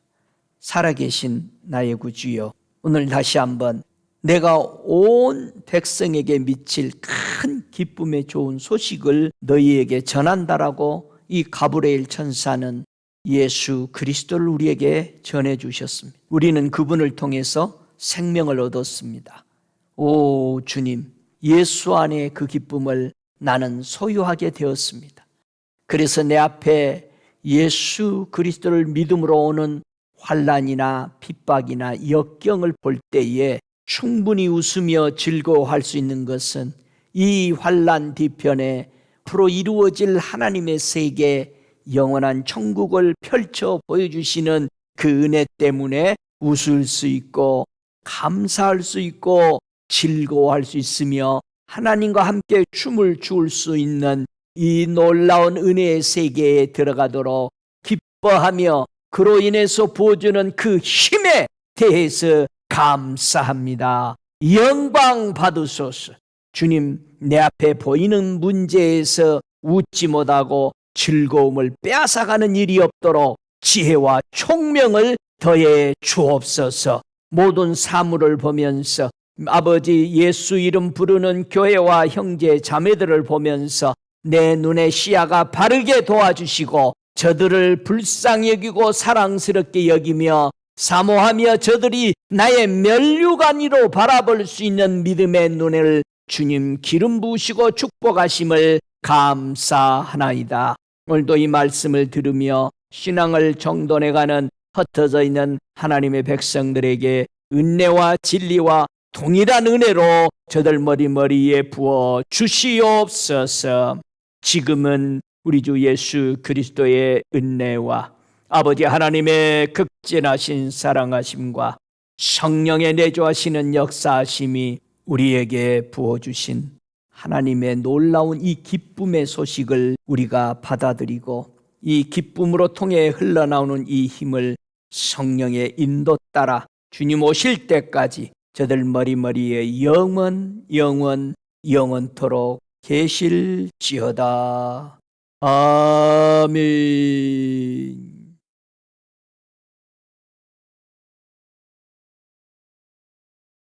살아계신 나의 구주여, 오늘 다시 한번 내가 온 백성에게 미칠 큰 기쁨의 좋은 소식을 너희에게 전한다라고 이 가브리엘 천사는 예수 그리스도를 우리에게 전해주셨습니다. 우리는 그분을 통해서 생명을 얻었습니다. 오 주님, 예수 안에 그 기쁨을 나는 소유하게 되었습니다. 그래서 내 앞에 예수 그리스도를 믿음으로 오는 환난이나 핍박이나 역경을 볼 때에 충분히 웃으며 즐거워할 수 있는 것은 이 환난 뒤편에 앞으로 이루어질 하나님의 세계 영원한 천국을 펼쳐 보여주시는 그 은혜 때문에 웃을 수 있고 감사할 수 있고 즐거워할 수 있으며 하나님과 함께 춤을 추을 수 있는 이 놀라운 은혜의 세계에 들어가도록 기뻐하며 그로 인해서 부어주는 그 힘에 대해서 감사합니다. 영광 받으소서. 주님, 내 앞에 보이는 문제에서 웃지 못하고 즐거움을 빼앗아가는 일이 없도록 지혜와 총명을 더해 주옵소서. 모든 사물을 보면서 아버지 예수 이름 부르는 교회와 형제 자매들을 보면서 내 눈의 시야가 바르게 도와주시고 저들을 불쌍히 여기고 사랑스럽게 여기며 사모하며 저들이 나의 면류관이로 바라볼 수 있는 믿음의 눈을 주님 기름 부으시고 축복하심을 감사하나이다. 오늘도 이 말씀을 들으며 신앙을 정돈해가는 흩어져 있는 하나님의 백성들에게 은혜와 진리와 동일한 은혜로 저들 머리머리에 부어 주시옵소서. 지금은 우리 주 예수 그리스도의 은혜와 아버지 하나님의 극진하신 사랑하심과 성령의 내주하시는 역사하심이 우리에게 부어주신 하나님의 놀라운 이 기쁨의 소식을 우리가 받아들이고 이 기쁨으로 통해 흘러나오는 이 힘을 성령의 인도 따라 주님 오실 때까지 저들 머리머리에 영원토록 계실지어다. 아멘.